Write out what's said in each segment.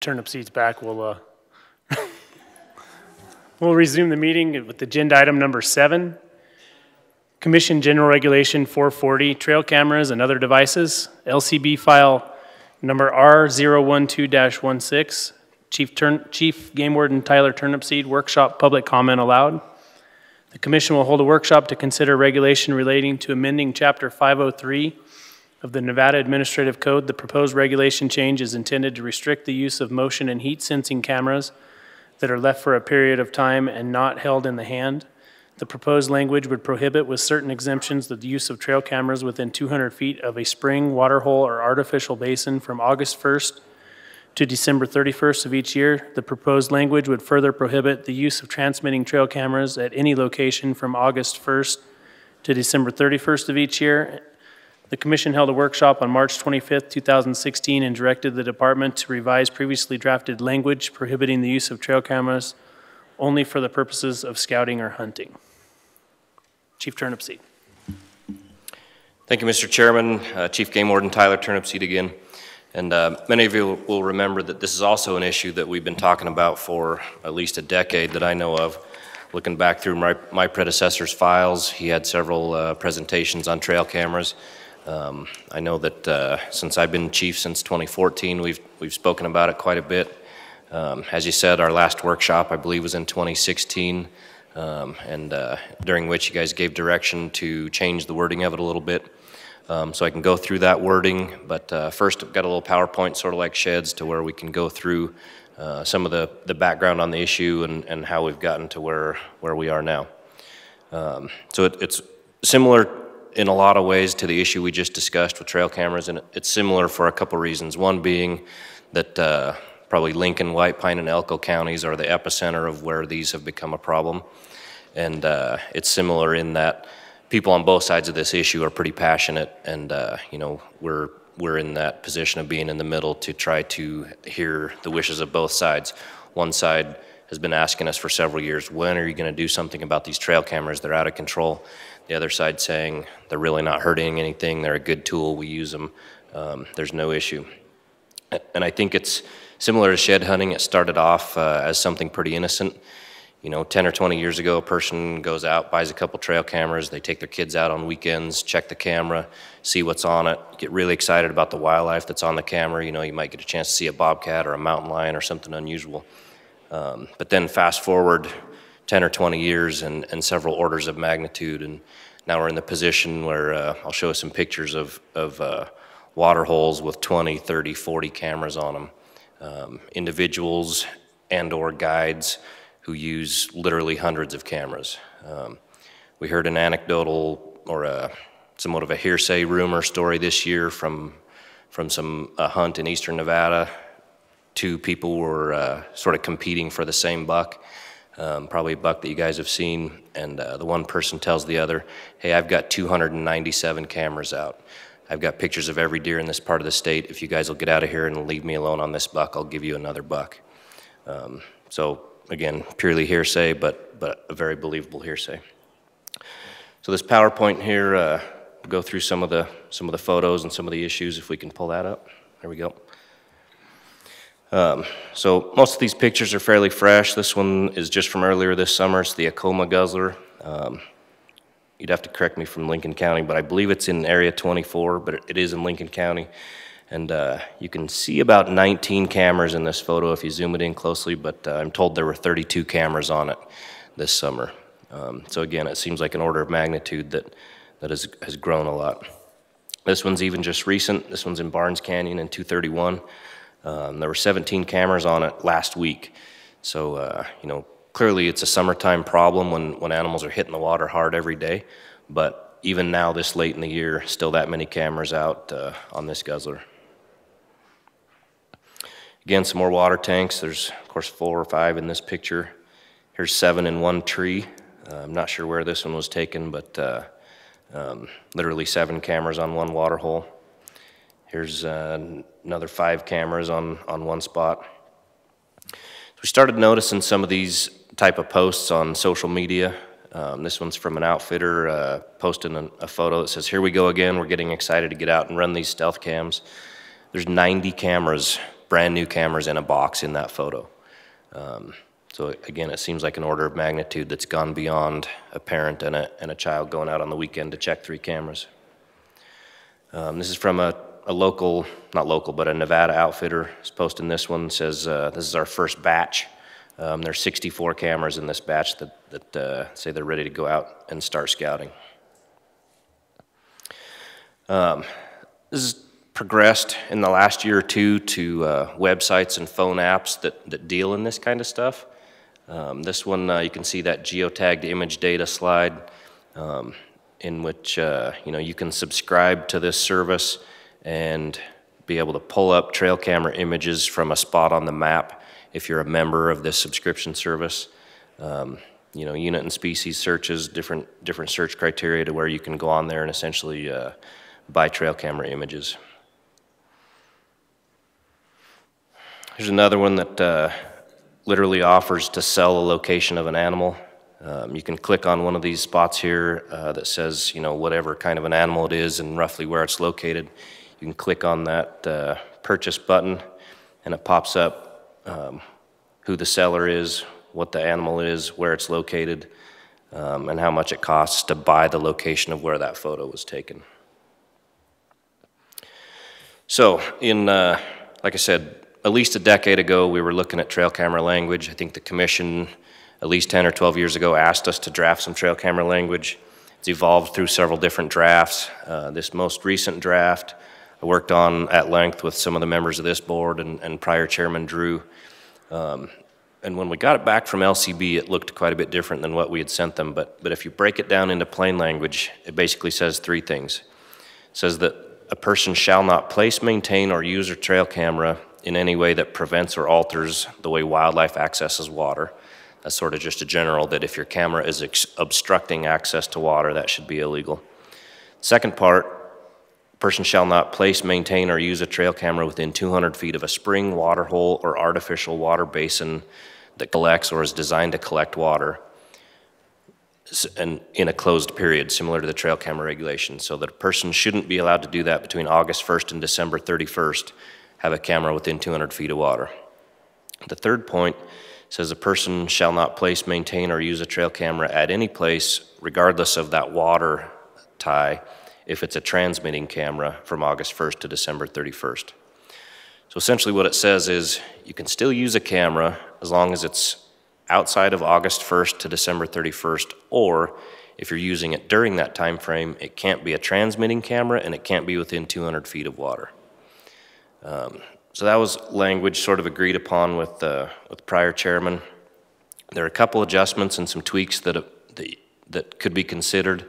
Turnip seats back. We'll resume the meeting with agenda item number 7. Commission General Regulation 440, Trail Cameras and Other Devices, LCB file number R012-16, Chief Game Warden Tyler Turnipseed, workshop public comment allowed. The Commission will hold a workshop to consider regulation relating to amending Chapter 503 of the Nevada Administrative Code. The proposed regulation change is intended to restrict the use of motion and heat sensing cameras that are left for a period of time and not held in the hand. The proposed language would prohibit, with certain exemptions, the use of trail cameras within 200 feet of a spring, water hole, or artificial basin from August 1st to December 31st of each year. The proposed language would further prohibit the use of transmitting trail cameras at any location from August 1st to December 31st of each year. The Commission held a workshop on March 25th, 2016 and directed the Department to revise previously drafted language prohibiting the use of trail cameras only for the purposes of scouting or hunting. Chief Turnipseed. Thank you, Mr. Chairman. Chief Game Warden Tyler Turnipseed again. And many of you will remember that this is also an issue that we've been talking about for at least a decade that I know of. Looking back through my predecessor's files, he had several presentations on trail cameras. I know that since I've been chief since 2014, we've spoken about it quite a bit. As you said, our last workshop, I believe, was in 2016, during which you guys gave direction to change the wording of it a little bit. So I can go through that wording, but first I've got a little PowerPoint, sort of like Shed's, to where we can go through some of the background on the issue and how we've gotten to where we are now. So it's similar in a lot of ways to the issue we just discussed with trail cameras, and it's similar for a couple reasons. One being that probably Lincoln, White Pine, and Elko counties are the epicenter of where these have become a problem. And it's similar in that people on both sides of this issue are pretty passionate, and you know, we're in that position of being in the middle to try to hear the wishes of both sides. One side has been asking us for several years, when are you going to do something about these trail cameras? They're out of control. The other side saying they're really not hurting anything, they're a good tool, we use them, there's no issue. And I think it's similar to shed hunting. It started off as something pretty innocent. You know, 10 or 20 years ago, a person goes out, buys a couple trail cameras, they take their kids out on weekends, check the camera, see what's on it, get really excited about the wildlife that's on the camera. You know, you might get a chance to see a bobcat or a mountain lion or something unusual. But then fast forward 10 or 20 years and several orders of magnitude, and now we're in the position where I'll show some pictures of water holes with 20, 30, 40 cameras on them. Individuals and or guides who use literally hundreds of cameras. We heard an anecdotal or somewhat of a hearsay rumor story this year from a hunt in eastern Nevada. Two people were sort of competing for the same buck, probably a buck that you guys have seen, and the one person tells the other, hey, I've got 297 cameras out. I've got pictures of every deer in this part of the state. If you guys will get out of here and leave me alone on this buck, I'll give you another buck. So again, purely hearsay, but a very believable hearsay. So this PowerPoint here, we'll go through some of the photos and some of the issues, if we can pull that up. There we go. So most of these pictures are fairly fresh. This one is just from earlier this summer. It's the Acoma guzzler. You'd have to correct me from Lincoln County, but I believe it's in Area 24, but it is in Lincoln County. And you can see about 19 cameras in this photo if you zoom it in closely, but I'm told there were 32 cameras on it this summer. So again, it seems like an order of magnitude that has grown a lot. This one's even just recent. This one's in Barnes Canyon in 231. There were 17 cameras on it last week. So, you know, clearly it's a summertime problem when animals are hitting the water hard every day, but even now this late in the year, still that many cameras out on this guzzler. Again, some more water tanks. There's, of course, 4 or 5 in this picture. Here's 7 in one tree. I'm not sure where this one was taken, but literally 7 cameras on one water hole. Here's another 5 cameras on one spot. So we started noticing some of these type of posts on social media. This one's from an outfitter posting a photo that says, here we go again, we're getting excited to get out and run these stealth cams. There's 90 cameras brand new cameras in a box in that photo. So again, it seems like an order of magnitude that's gone beyond a parent and a child going out on the weekend to check 3 cameras. This is from a local, not local, but a Nevada outfitter is posting this one. It says, this is our first batch. There's 64 cameras in this batch that say they're ready to go out and start scouting. This has progressed in the last year or two to websites and phone apps that deal in this kind of stuff. This one, you can see that geotagged image data slide in which you can subscribe to this service and be able to pull up trail camera images from a spot on the map if you're a member of this subscription service. Unit and species searches, different search criteria to where you can go on there and essentially buy trail camera images. Here's another one that literally offers to sell a location of an animal. You can click on one of these spots here that says, whatever kind of an animal it is and roughly where it's located. You can click on that purchase button and it pops up who the seller is, what the animal is, where it's located, and how much it costs to buy the location of where that photo was taken. So like I said, at least a decade ago, we were looking at trail camera language. I think the commission, at least 10 or 12 years ago, asked us to draft some trail camera language. It's evolved through several different drafts. This most recent draft I worked on at length with some of the members of this board and prior Chairman Drew. And when we got it back from LCB, it looked quite a bit different than what we had sent them. But if you break it down into plain language, it basically says 3 things. It says that a person shall not place, maintain, or use a trail camera in any way that prevents or alters the way wildlife accesses water. That's sort of just a general that if your camera is obstructing access to water, that should be illegal. Second part, a person shall not place, maintain, or use a trail camera within 200 feet of a spring, water hole, or artificial water basin that collects or is designed to collect water, and in a closed period, similar to the trail camera regulation. So that a person shouldn't be allowed to do that between August 1st and December 31st, have a camera within 200 feet of water. The third point says a person shall not place, maintain, or use a trail camera at any place, regardless of that water tie, if it's a transmitting camera from August 1st to December 31st. So essentially what it says is you can still use a camera as long as it's outside of August 1st to December 31st, or if you're using it during that time frame, it can't be a transmitting camera and it can't be within 200 feet of water. So that was language sort of agreed upon with prior chairman. There are a couple adjustments and some tweaks that could be considered.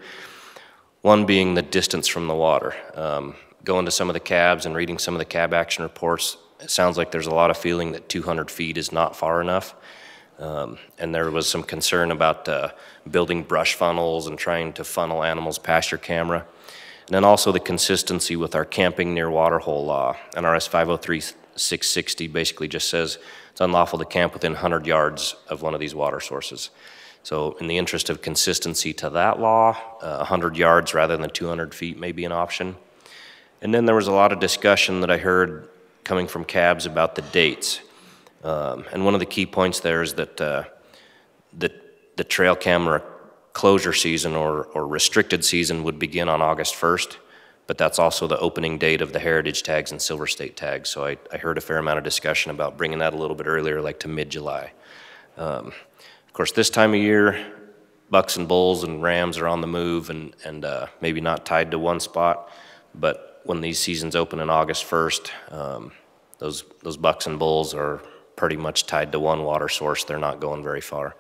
One being the distance from the water. Going to some of the cabs and reading some of the cab action reports, it sounds like there's a lot of feeling that 200 feet is not far enough. And there was some concern about building brush funnels and trying to funnel animals past your camera. And then also the consistency with our camping near waterhole law. NRS 503-660 basically just says it's unlawful to camp within 100 yards of one of these water sources. So in the interest of consistency to that law, 100 yards rather than 200 feet may be an option. And then there was a lot of discussion that I heard coming from cabs about the dates. And one of the key points there is that the trail camera closure season or restricted season would begin on August 1st, but that's also the opening date of the heritage tags and silver state tags. So I heard a fair amount of discussion about bringing that a little bit earlier, like to mid-July. Of course, this time of year, bucks and bulls and rams are on the move and maybe not tied to one spot, but when these seasons open on August 1st, those bucks and bulls are pretty much tied to one water source. They're not going very far.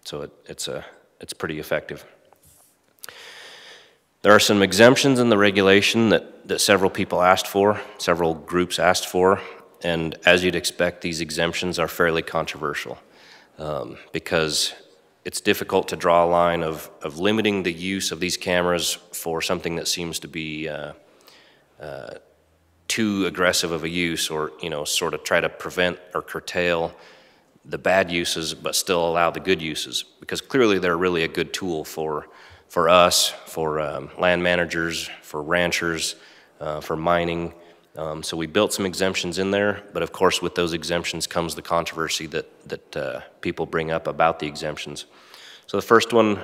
So it's pretty effective. There are some exemptions in the regulation that several people asked for, several groups asked for, and as you'd expect, these exemptions are fairly controversial because it's difficult to draw a line of limiting the use of these cameras for something that seems to be too aggressive of a use, or sort of try to prevent or curtail the bad uses but still allow the good uses, because clearly they're really a good tool for us, for land managers, for ranchers, for mining, So we built some exemptions in there, but of course with those exemptions comes the controversy that people bring up about the exemptions. So the first one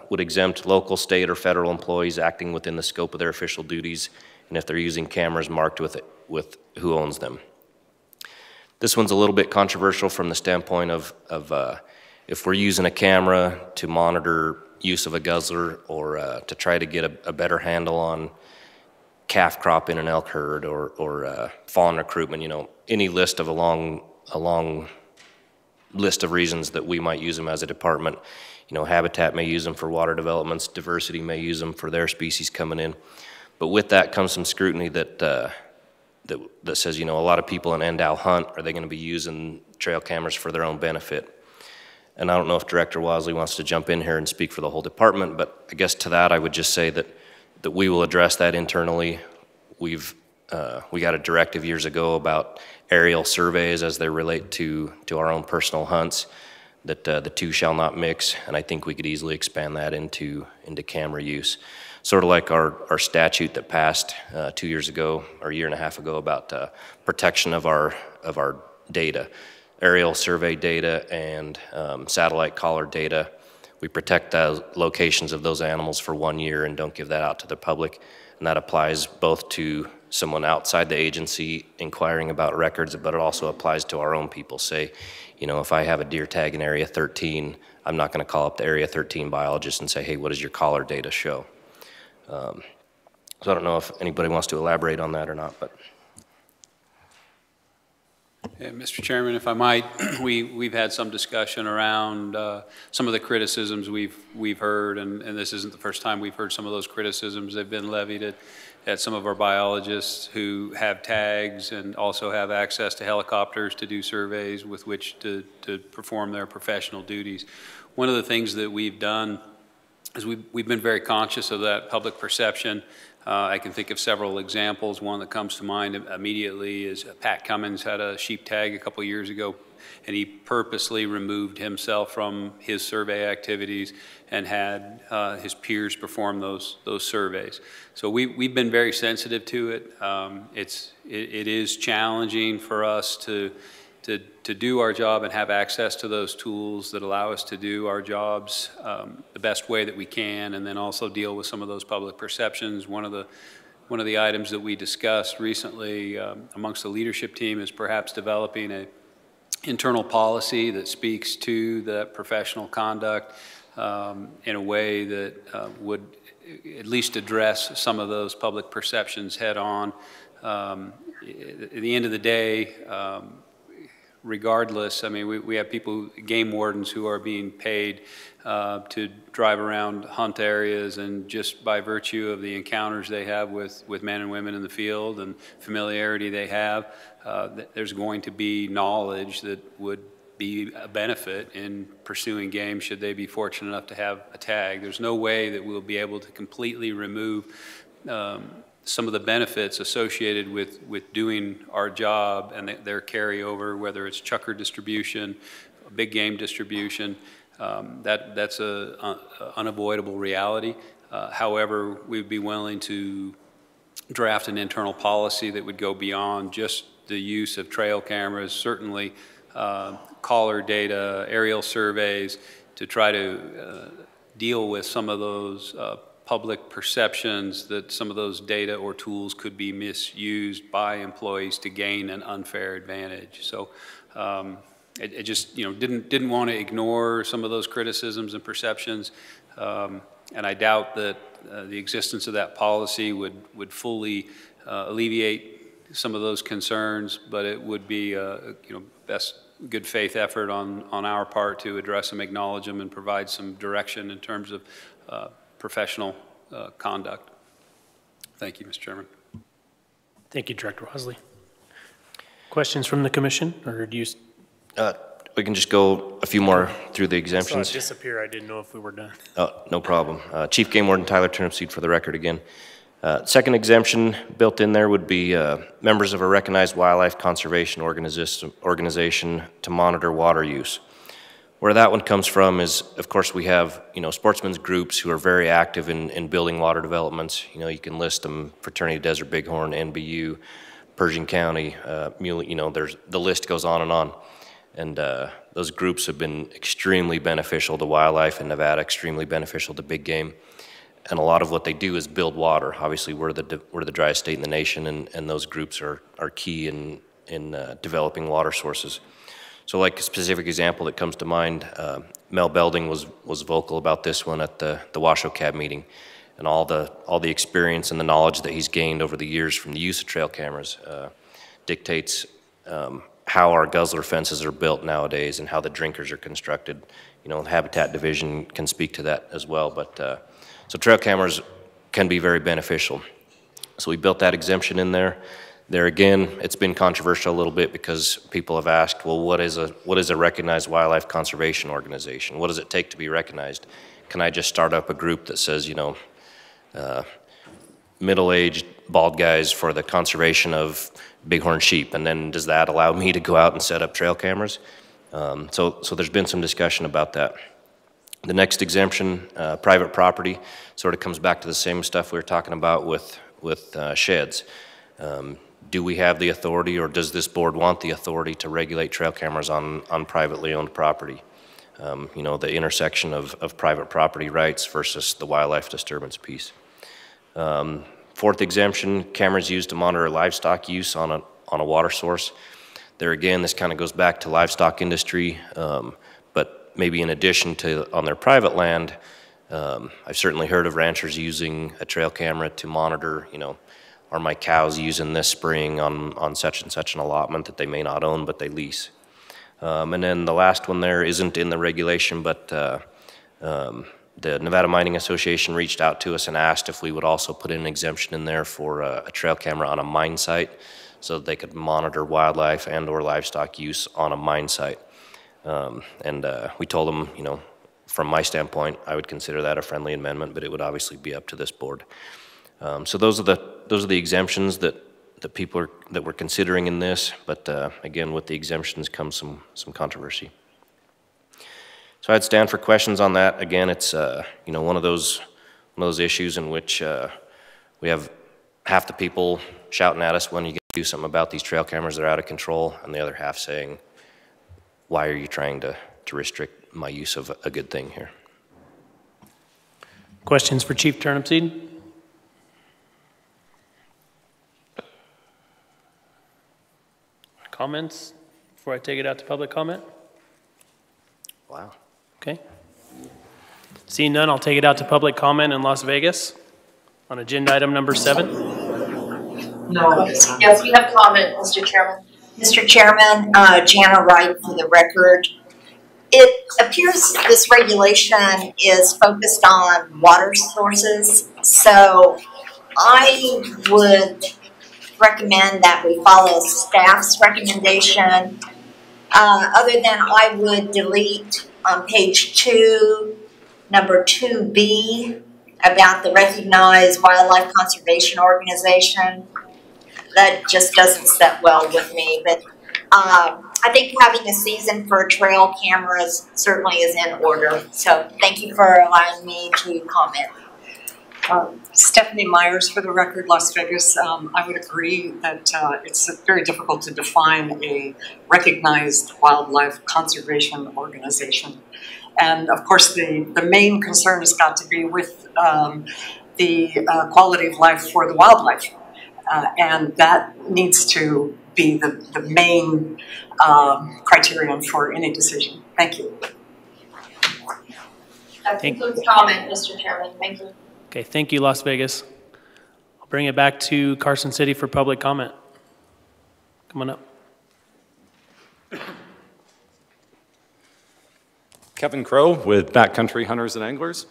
would exempt local, state, or federal employees acting within the scope of their official duties, and if they're using cameras marked with who owns them. This one's a little bit controversial from the standpoint of if we're using a camera to monitor use of a guzzler or to try to get a better handle on calf crop in an elk herd or fawn recruitment, you know, any list of a long list of reasons that we might use them as a department. You know, habitat may use them for water developments, diversity may use them for their species coming in. But with that comes some scrutiny that says, you know, a lot of people in Endow hunt, are they going to be using trail cameras for their own benefit? And I don't know if Director Wasley wants to jump in here and speak for the whole department, but I guess to that I would just say that we will address that internally. We got a directive years ago about aerial surveys as they relate to our own personal hunts, that the two shall not mix, and I think we could easily expand that into camera use. Sort of like our statute that passed 2 years ago, or a year and a half ago, about protection of our data, aerial survey data and satellite collar data. We protect the locations of those animals for 1 year and don't give that out to the public, and that applies both to someone outside the agency inquiring about records, but it also applies to our own people. Say, you know, if I have a deer tag in Area 13, I'm not going to call up the Area 13 biologist and say, hey, what does your collar data show? So I don't know if anybody wants to elaborate on that or not, but. Yeah, Mr. Chairman, if I might, we've had some discussion around some of the criticisms we've heard, and this isn't the first time we've heard some of those criticisms. They've been levied at some of our biologists who have tags and also have access to helicopters to do surveys with which to perform their professional duties. One of the things that we've done is we've been very conscious of that public perception. I can think of several examples. One that comes to mind immediately is Pat Cummins had a sheep tag a couple years ago, and he purposely removed himself from his survey activities and had his peers perform those surveys. So we've been very sensitive to it. It is challenging for us to do our job and have access to those tools that allow us to do our jobs the best way that we can, and then also deal with some of those public perceptions. One of the items that we discussed recently amongst the leadership team is perhaps developing an internal policy that speaks to the professional conduct in a way that would at least address some of those public perceptions head on. At the end of the day, regardless, I mean, we have people, game wardens, who are being paid to drive around hunt areas, and just by virtue of the encounters they have with men and women in the field and familiarity they have, there's going to be knowledge that would be a benefit in pursuing game should they be fortunate enough to have a tag. There's no way that we'll be able to completely remove some of the benefits associated with doing our job and their carryover, whether it's chucker distribution, big game distribution. That's an unavoidable reality. However, we'd be willing to draft an internal policy that would go beyond just the use of trail cameras, certainly collar data, aerial surveys, to try to deal with some of those public perceptions that some of those data or tools could be misused by employees to gain an unfair advantage. So it just, you know, didn't want to ignore some of those criticisms and perceptions, and I doubt that the existence of that policy would fully alleviate some of those concerns, but it would be best good faith effort on our part to address them, acknowledge them, and provide some direction in terms of professional conduct. Thank you, Mr. Chairman. Thank you, Director Wasley. Questions from the commission, or do you? We can just go a few more through the exemptions. I saw it disappear. I didn't know if we were done. Oh, no problem. Chief Game Warden Tyler Turnipseed for the record again. Second exemption built in there would be members of a recognized wildlife conservation organization to monitor water use. Where that one comes from is, of course, we have, sportsmen's groups who are very active in building water developments. You can list them: Fraternity Desert Bighorn, NBU, Pershing County, Muley, you know, the list goes on. And those groups have been extremely beneficial to wildlife in Nevada, extremely beneficial to big game. And a lot of what they do is build water. Obviously, we're the driest state in the nation, and those groups are key in developing water sources. So like a specific example that comes to mind, Mel Belding was vocal about this one at the Washoe Cab meeting, and all the experience and the knowledge that he's gained over the years from the use of trail cameras dictates how our guzzler fences are built nowadays and how the drinkers are constructed. You know, the Habitat Division can speak to that as well, but so trail cameras can be very beneficial. So we built that exemption in there. There again, it's been controversial a little bit because people have asked, well, what is a recognized wildlife conservation organization? What does it take to be recognized? Can I just start up a group that says, you know, middle-aged bald guys for the conservation of bighorn sheep, and then does that allow me to go out and set up trail cameras? So there's been some discussion about that. The next exemption, private property, sort of comes back to the same stuff we were talking about with sheds. Do we have the authority, or does this board want the authority to regulate trail cameras on privately owned property? You know, the intersection of private property rights versus the wildlife disturbance piece. Fourth exemption, cameras used to monitor livestock use on a water source. There again, this kind of goes back to livestock industry, but maybe in addition to on their private land, I've certainly heard of ranchers using a trail camera to monitor, you know, are my cows using this spring on such and such an allotment that they may not own but they lease. And then the last one there isn't in the regulation, but the Nevada Mining Association reached out to us and asked if we would also put in an exemption in there for a trail camera on a mine site so that they could monitor wildlife and or livestock use on a mine site. We told them, you know, from my standpoint, I would consider that a friendly amendment, but it would obviously be up to this board. So those are the exemptions that people that we're considering in this, but again, with the exemptions comes some controversy. So I'd stand for questions on that. Again, it's you know, one of those issues in which we have half the people shouting at us when you get to do something about these trail cameras that are out of control, and the other half saying, "Why are you trying to restrict my use of a good thing here?" Questions for Chief Turnipseed? Comments before I take it out to public comment? Wow. Okay. Seeing none, I'll take it out to public comment in Las Vegas on agenda item number 7. No. Yes, we have comment, Mr. Chairman. Mr. Chairman, Jana Wright for the record. It appears this regulation is focused on water sources, so I would recommend that we follow staff's recommendation. Other than I would delete on page 2, number 2B, about the recognized wildlife conservation organization. That just doesn't set well with me, but I think having a season for trail cameras certainly is in order. So thank you for allowing me to comment. Stephanie Myers for the record, Las Vegas. I would agree that it's very difficult to define a recognized wildlife conservation organization. And of course, the main concern has got to be with the quality of life for the wildlife. And that needs to be the main criterion for any decision. Thank you. That concludes comment, Mr. Chairman. Thank you. Okay, thank you, Las Vegas. I'll bring it back to Carson City for public comment. Come on up. Kevin Crow with Backcountry Hunters and Anglers.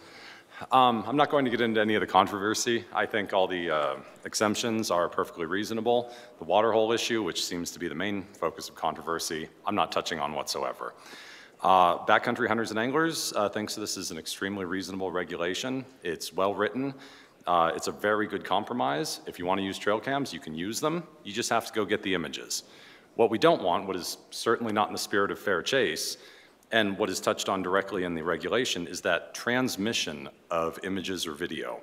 I'm not going to get into any of the controversy. I think all the exemptions are perfectly reasonable. The water hole issue, which seems to be the main focus of controversy, I'm not touching on whatsoever. Backcountry Hunters and Anglers thinks this is an extremely reasonable regulation. It's well written. It's a very good compromise. If you want to use trail cams, you can use them. You just have to go get the images. What we don't want, what is certainly not in the spirit of fair chase, and what is touched on directly in the regulation, is that transmission of images or video.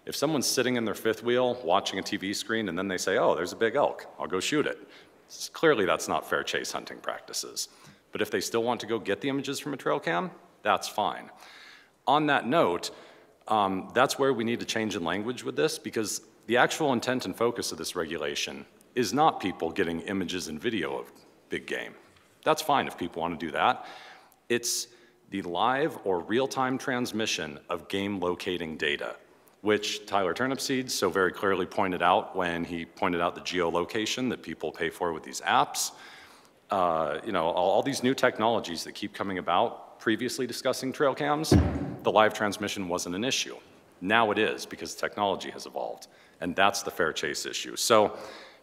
If someone's sitting in their fifth wheel watching a TV screen and then they say, oh, there's a big elk, I'll go shoot it. Clearly that's not fair chase hunting practices. But if they still want to go get the images from a trail cam, that's fine. On that note, that's where we need to change in language with this, because the actual intent and focus of this regulation is not people getting images and video of big game. That's fine if people want to do that. It's the live or real-time transmission of game locating data, which Tyler Turnipseed so very clearly pointed out when he pointed out the geolocation that people pay for with these apps. You know, all these new technologies that keep coming about, previously discussing trail cams, the live transmission wasn't an issue. Now it is, because technology has evolved, and that's the fair chase issue. So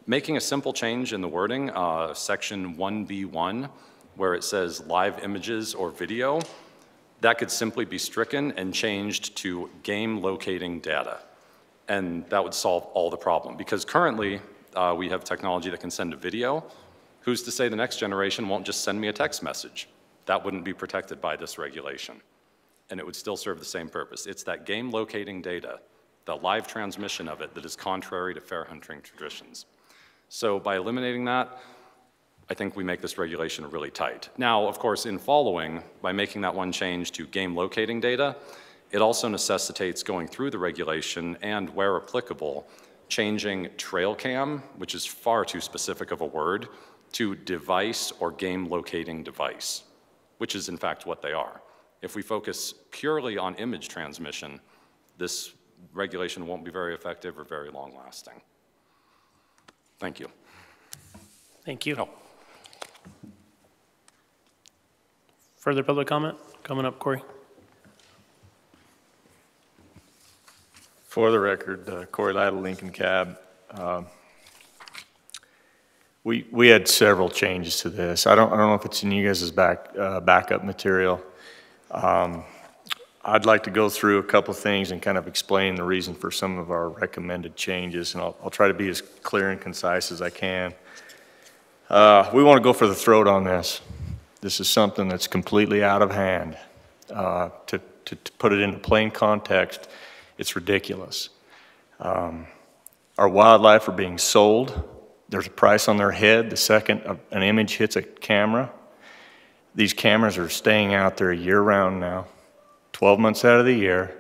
making a simple change in the wording, section 1B1, where it says live images or video, that could simply be stricken and changed to game locating data. And that would solve all the problem, because currently we have technology that can send a video. Who's to say the next generation won't just send me a text message? That wouldn't be protected by this regulation, and it would still serve the same purpose. It's that game locating data, the live transmission of it, that is contrary to fair hunting traditions. So by eliminating that, I think we make this regulation really tight. Now, of course, in following, by making that one change to game locating data, it also necessitates going through the regulation and, where applicable, changing trail cam, which is far too specific of a word, to device or game locating device, which is in fact what they are. If we focus purely on image transmission, this regulation won't be very effective or very long lasting. Thank you. Thank you. Further public comment? Coming up, Corey. For the record, Corey Lytle, Lincoln Cab. We had several changes to this. I don't know if it's in you guys' backup material. I'd like to go through a couple things and kind of explain the reason for some of our recommended changes, and I'll try to be as clear and concise as I can. We want to go for the throat on this. This is something that's completely out of hand. To put it into plain context, it's ridiculous. Our wildlife are being sold. There's a price on their head the second an image hits a camera. These cameras are staying out there year-round now, 12 months out of the year.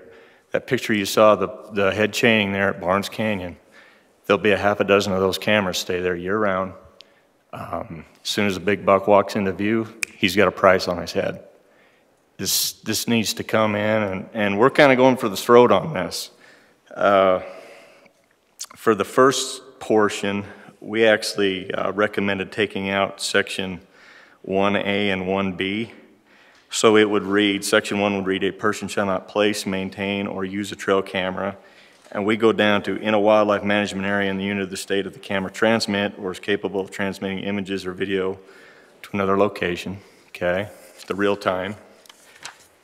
That picture you saw, the head chaining there at Barnes Canyon, there'll be a half a dozen of those cameras stay there year-round. As soon as a big buck walks into view, he's got a price on his head. This needs to come in, and we're kind of going for the throat on this. For the first portion, we actually recommended taking out section 1A and 1B. So it would read, section 1 would read, a person shall not place, maintain, or use a trail camera. And we go down to, in a wildlife management area in the unit of the state of the camera transmit or is capable of transmitting images or video to another location, okay? It's the real time.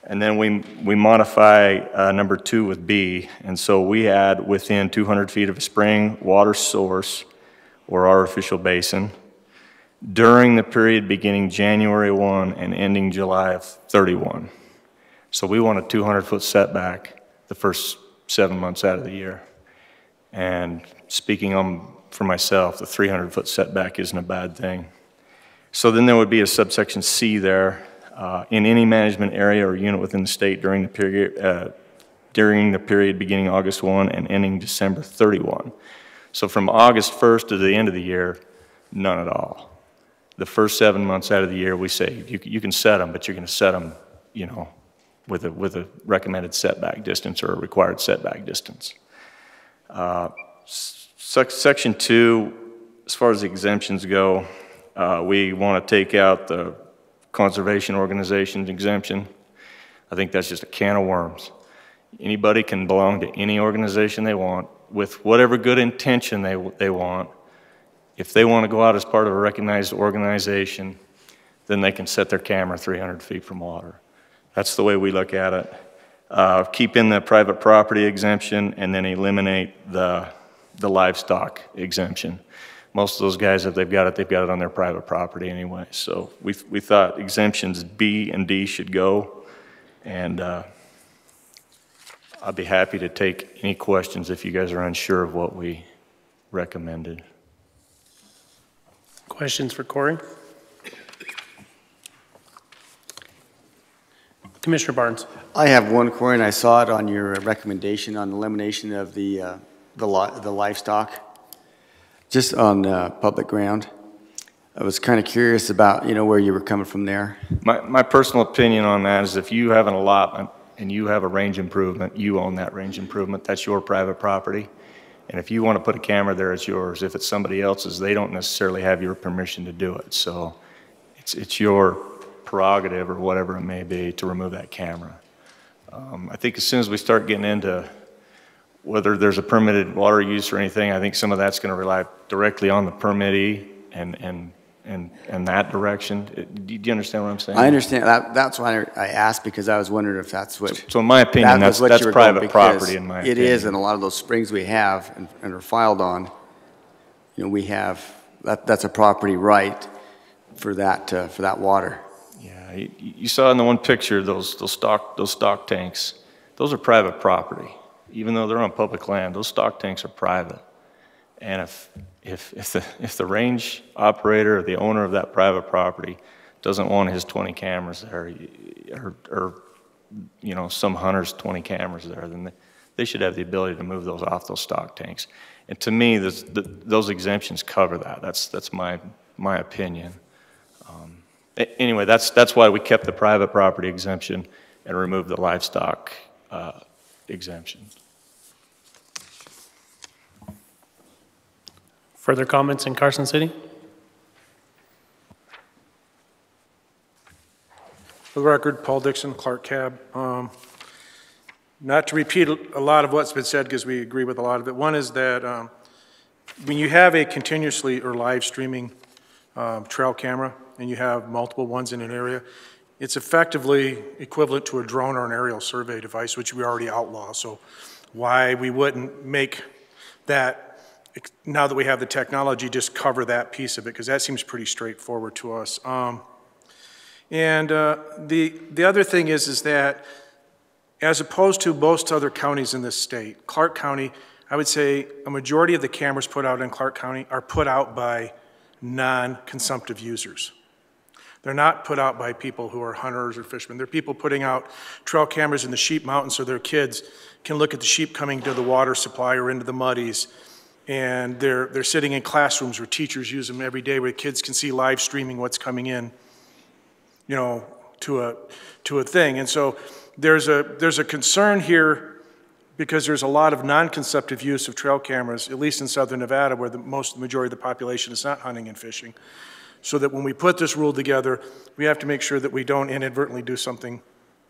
And then we modify number 2 with B. And so we add within 200 feet of a spring, water source, or artificial basin, during the period beginning January 1 and ending July of 31. So we want a 200-foot setback the first 7 months out of the year. And speaking for myself, the 300-foot setback isn't a bad thing. So then there would be a subsection C there. In any management area or unit within the state during the period beginning August 1 and ending December 31. So from August 1st to the end of the year, none at all. The first 7 months out of the year, we say you can set them, but you're going to set them, you know, with a recommended setback distance or a required setback distance. Section 2, as far as the exemptions go, we want to take out the conservation organizations exemption. I think that's just a can of worms. Anybody can belong to any organization they want with whatever good intention they want. If they want to go out as part of a recognized organization, then they can set their camera 300 feet from water. That's the way we look at it. Keep in the private property exemption and then eliminate the livestock exemption. Most of those guys, if they've got it on their private property anyway. So we thought exemptions B and D should go. And I'd be happy to take any questions if you guys are unsure of what we recommended. Questions for Corey? Commissioner Barnes. I have one, Corey, and I saw it on your recommendation on elimination of the livestock, just on public ground. I was kind of curious about, where you were coming from there. My personal opinion on that is if you have an allotment and you have a range improvement, you own that range improvement. That's your private property. And if you want to put a camera there, it's yours. If it's somebody else's, they don't necessarily have your permission to do it. So it's your prerogative or whatever it may be to remove that camera. I think as soon as we start getting into whether there's a permitted water use or anything, I think some of that's going to rely directly on the permittee and that direction. Do you understand what I'm saying? I understand. That's why I asked, because I was wondering if that's what... So in my opinion, that's private property in my opinion. It is, and a lot of those springs we have and are filed on, we have, that's a property right for that water. Yeah, you saw in the one picture those stock tanks. Those are private property. Even though they're on public land, those stock tanks are private. And if the range operator or the owner of that private property doesn't want his 20 cameras there, or some hunter's 20 cameras there, then they should have the ability to move those off those stock tanks. And to me, those exemptions cover that. That's my opinion. Anyway, that's why we kept the private property exemption and removed the livestock exemption. Further comments in Carson City? For the record, Paul Dixon, Clark Cab. Not to repeat a lot of what's been said, because we agree with a lot of it. One is that when you have a continuously or live streaming trail camera and you have multiple ones in an area, it's effectively equivalent to a drone or an aerial survey device, which we already outlaw. So why we wouldn't make that, now that we have the technology, just cover that piece of it, because that seems pretty straightforward to us. The other thing is that as opposed to most other counties in this state, Clark County, I would say a majority of the cameras put out in Clark County are put out by non-consumptive users. They're not put out by people who are hunters or fishermen. They're people putting out trail cameras in the sheep mountains so their kids can look at the sheep coming to the water supply or into the muddies. And they're sitting in classrooms where teachers use them every day, where kids can see live streaming what's coming in, to a thing. And so there's a concern here, because there's a lot of non-consumptive use of trail cameras, at least in southern Nevada, where the majority of the population is not hunting and fishing. So that when we put this rule together, we have to make sure that we don't inadvertently do something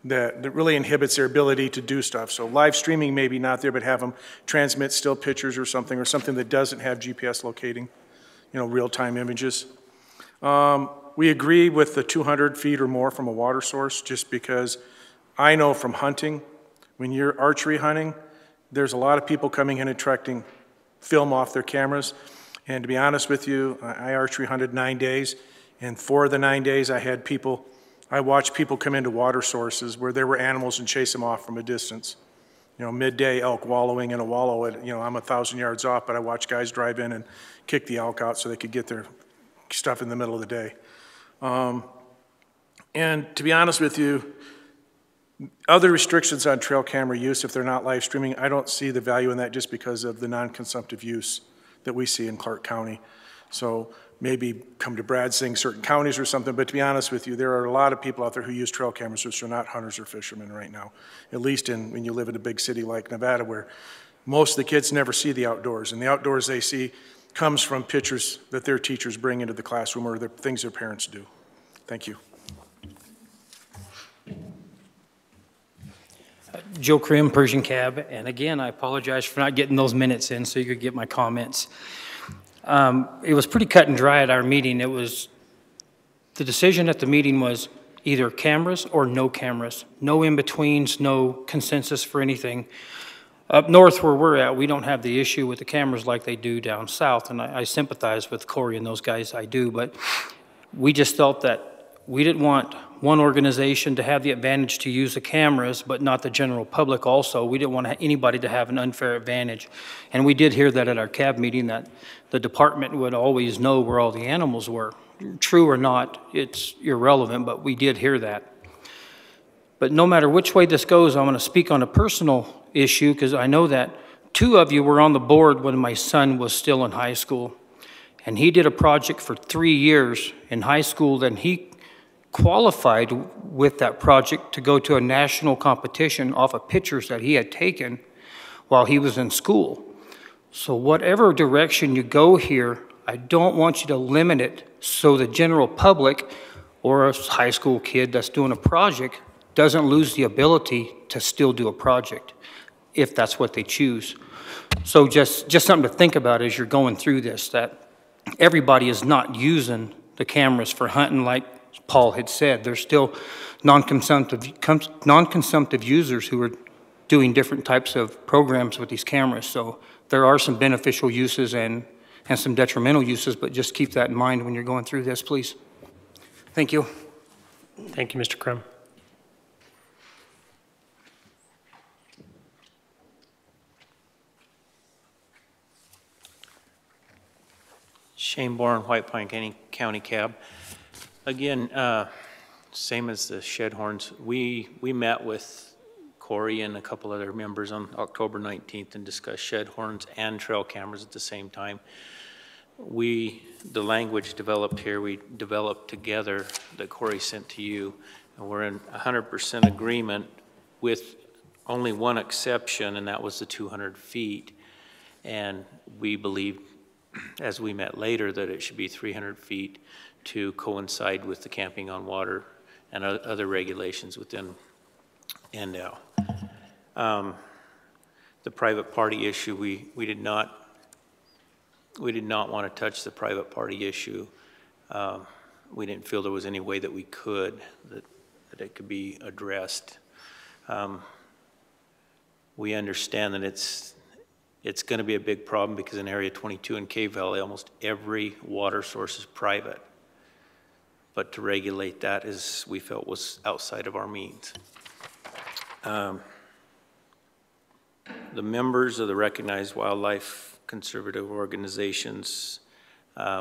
that really inhibits their ability to do stuff. So live streaming maybe not there, but have them transmit still pictures or something that doesn't have GPS locating, real-time images. We agree with the 200 feet or more from a water source, just because I know from hunting, when you're archery hunting, there's a lot of people coming in and attracting film off their cameras. And to be honest with you, I archery hunted 9 days, and 4 of the 9 days I watched people come into water sources where there were animals and chase them off from a distance. Midday elk wallowing in a wallow at, I'm 1,000 yards off, but I watched guys drive in and kick the elk out so they could get their stuff in the middle of the day. And to be honest with you, other restrictions on trail camera use, if they're not live streaming, I don't see the value in that, just because of the non-consumptive use that we see in Clark County. So maybe come to Brad saying certain counties or something, but to be honest with you, there are a lot of people out there who use trail cameras which are not hunters or fishermen right now, at least when you live in a big city like Nevada, where most of the kids never see the outdoors, and the outdoors they see comes from pictures that their teachers bring into the classroom or the things their parents do. Thank you. Joe Krim, Persian Cab, and again, I apologize for not getting those minutes in so you could get my comments. It was pretty cut and dry at our meeting. The decision at the meeting was either cameras or no cameras. No in-betweens, no consensus for anything. Up north where we're at, we don't have the issue with the cameras like they do down south, and I sympathize with Corey and those guys, I do, but we just felt that we didn't want one organization to have the advantage to use the cameras, but not the general public also. We didn't want anybody to have an unfair advantage. And we did hear that at our CAB meeting, that the department would always know where all the animals were. True or not, it's irrelevant, but we did hear that. But no matter which way this goes, I want to speak on a personal issue, because I know that 2 of you were on the board when my son was still in high school. And he did a project for 3 years in high school, then he qualified with that project to go to a national competition off of pictures that he had taken while he was in school. So whatever direction you go here, I don't want you to limit it so the general public or a high school kid that's doing a project doesn't lose the ability to still do a project if that's what they choose. So just something to think about as you're going through this, that everybody is not using the cameras for hunting like Paul had said. There's still non-consumptive users who are doing different types of programs with these cameras. So there are some beneficial uses and some detrimental uses, but just keep that in mind when you're going through this, please. Thank you. Thank you, Mr. Crum. Shane Bourne, White Pine County Cab. Again, same as the shed horns. We met with Corey and a couple other members on October 19th and discussed shed horns and trail cameras at the same time. The language developed here, we developed together that Corey sent to you, and we're in 100% agreement with only one exception, and that was the 200 feet. And we believe, as we met later, that it should be 300 feet to coincide with the camping on water and other regulations within NDOW. The private party issue, we did not want to touch the private party issue. We didn't feel there was any way that we could, that it could be addressed. We understand that it's going to be a big problem because in Area 22 in Cave Valley, almost every water source is private. But to regulate that, is we felt, was outside of our means. The members of the recognized wildlife conservative organizations,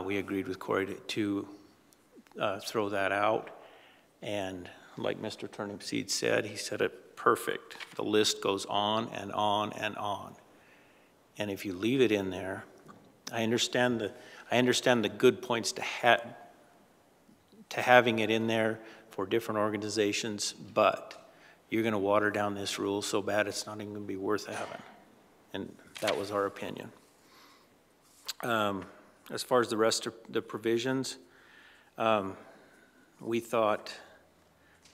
we agreed with Corey to throw that out. And like Mr. Turnipseed said, he said it perfect. The list goes on and on and on. And if you leave it in there, I understand the good points to having it in there for different organizations, but you're going to water down this rule so bad it's not even going to be worth having. And that was our opinion. As far as the rest of the provisions, we thought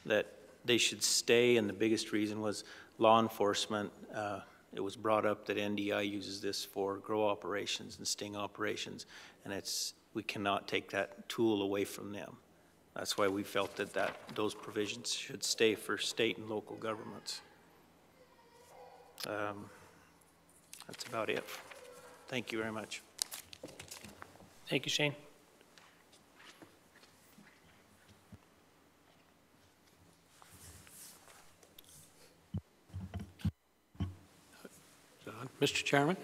that they should stay, and the biggest reason was law enforcement. It was brought up that NDI uses this for grow operations and sting operations, and we cannot take that tool away from them. That's why we felt that those provisions should stay for state and local governments. That's about it. Thank you very much. Thank you, Shane. Mr. Chairman,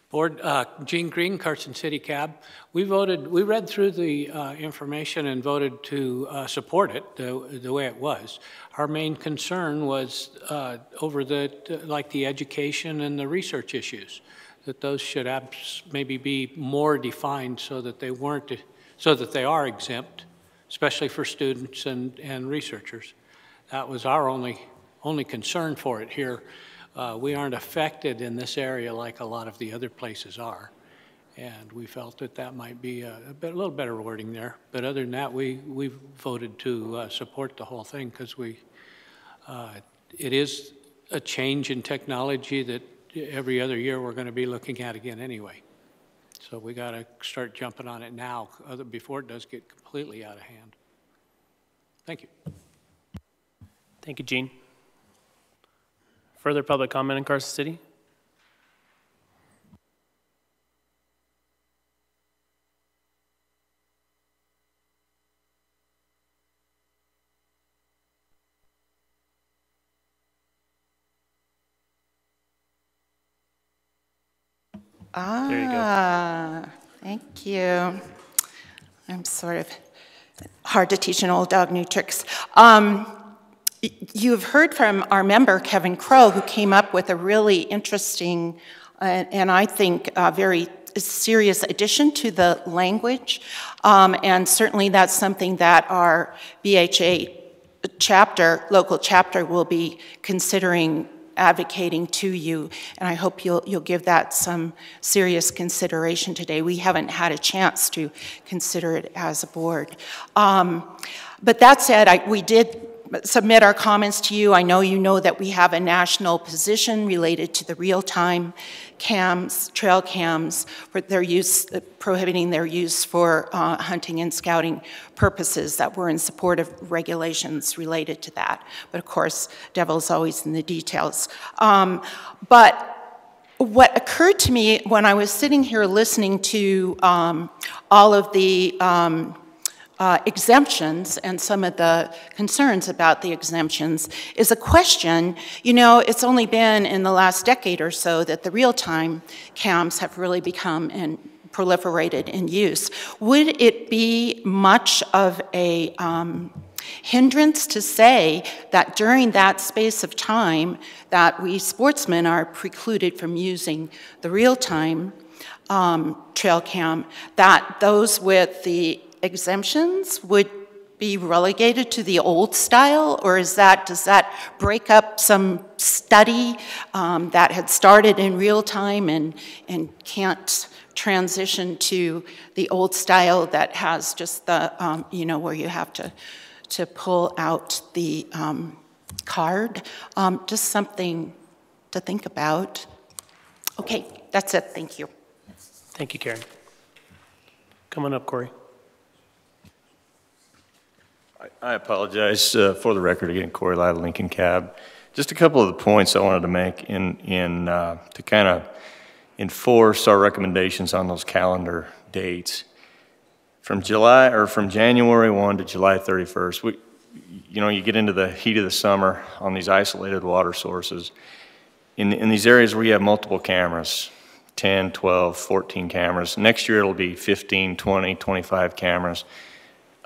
Board, Gene Green, Carson City Cab. We read through the information and voted to support it the way it was. Our main concern was over like the education and the research issues, that those should maybe be more defined so that they are exempt, especially for students and researchers. That was our only concern for it here. We aren't affected in this area like a lot of the other places are. And we felt that might be a little better wording there. But other than that, we voted to support the whole thing because it is a change in technology that every other year we're going to be looking at again anyway. So we got to start jumping on it now before it does get completely out of hand. Thank you. Thank you, Gene. Further public comment in Carson City? There you go. Thank you. I'm sort of hard to teach an old dog new tricks. You've heard from our member, Kevin Crow, who came up with a really interesting and I think very serious addition to the language. And certainly that's something that our BHA chapter, local chapter, will be considering advocating to you, and I hope you'll give that some serious consideration today. We haven't had a chance to consider it as a board. But that said, we did submit our comments to you. I know you know that we have a national position related to the real-time cams, trail cams, for their use, prohibiting their use for hunting and scouting purposes, that we're in support of regulations related to that. But of course, devil's always in the details. But what occurred to me when I was sitting here listening to all of the exemptions and some of the concerns about the exemptions is a question. You know, it's only been in the last decade or so that the real-time cams have really become and proliferated in use. Would it be much of a hindrance to say that during that space of time that we sportsmen are precluded from using the real-time trail cam, that those with the exemptions would be relegated to the old style, or does that break up some study that had started in real time and can't transition to the old style that has just the, you know, where you have to pull out the card? Just something to think about. Okay, that's it. Thank you. Thank you, Karen. Come on up, Corey. I apologize for the record again, Corey Lytle, Lincoln Cab. Just a couple of the points I wanted to make to kind of enforce our recommendations on those calendar dates. From January 1 to July 31st, you get into the heat of the summer on these isolated water sources. In these areas where you have multiple cameras, 10, 12, 14 cameras. Next year it'll be 15, 20, 25 cameras.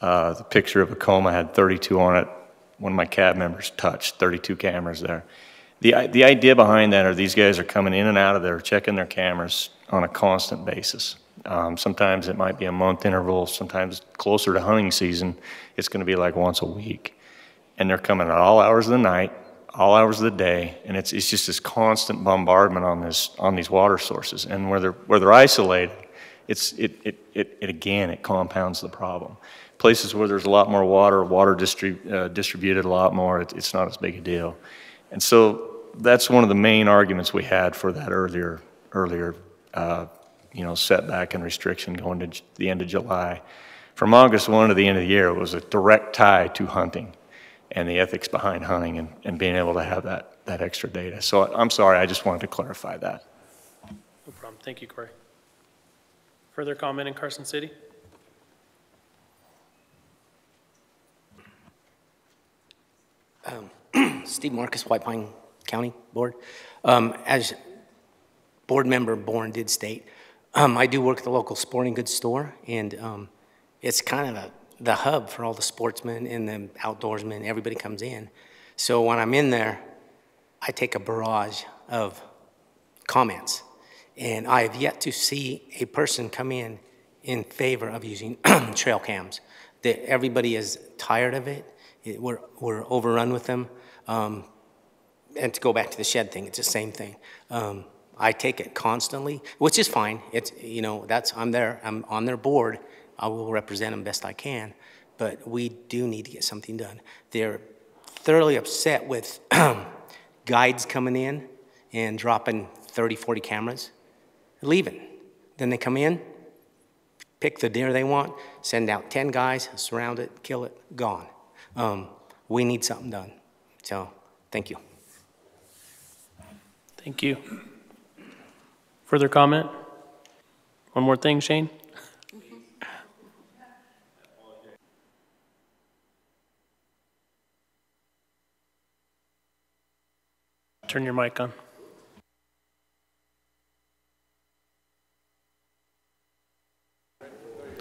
The picture of Acoma had 32 on it. One of my cab members touched 32 cameras there. The idea behind that are these guys are coming in and out of there, checking their cameras on a constant basis. Sometimes it might be a month interval, sometimes closer to hunting season, it's going to be like once a week. And they're coming at all hours of the night, all hours of the day, and it's just this constant bombardment on these water sources. And where they're isolated, it compounds the problem. Places where there's a lot more water distributed a lot more, it's not as big a deal. And so that's one of the main arguments we had for that earlier setback and restriction going to the end of July. From August 1 to the end of the year, it was a direct tie to hunting and the ethics behind hunting and being able to have that extra data. So I'm sorry, I just wanted to clarify that. No problem. Thank you, Corey. Further comment in Carson City? Steve Marcus, White Pine County Board. As board member Bourne did state, I do work at the local sporting goods store, and it's kind of the hub for all the sportsmen and the outdoorsmen. Everybody comes in. So when I'm in there, I take a barrage of comments, and I have yet to see a person come in favor of using trail cams. Everybody is tired of it. We're overrun with them. And to go back to the shed thing, it's the same thing. I take it constantly, which is fine. It's, I'm on their board. I will represent them best I can, but we do need to get something done. They're thoroughly upset with guides coming in and dropping 30, 40 cameras, leaving. Then they come in, pick the deer they want, send out 10 guys, surround it, kill it, gone. We need something done. So, thank you. Thank you. Further comment? One more thing, Shane? Turn your mic on.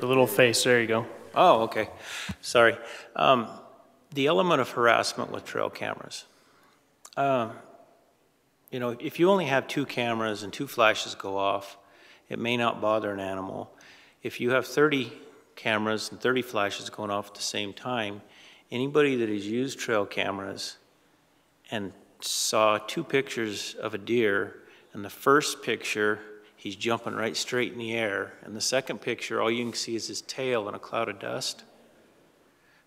little face, there you go. Oh, okay. Sorry. The element of harassment with trail cameras. You know, if you only have 2 cameras and 2 flashes go off, it may not bother an animal. If you have 30 cameras and 30 flashes going off at the same time, anybody that has used trail cameras and saw 2 pictures of a deer, and the first picture, he's jumping right straight in the air, and the second picture, all you can see is his tail in a cloud of dust.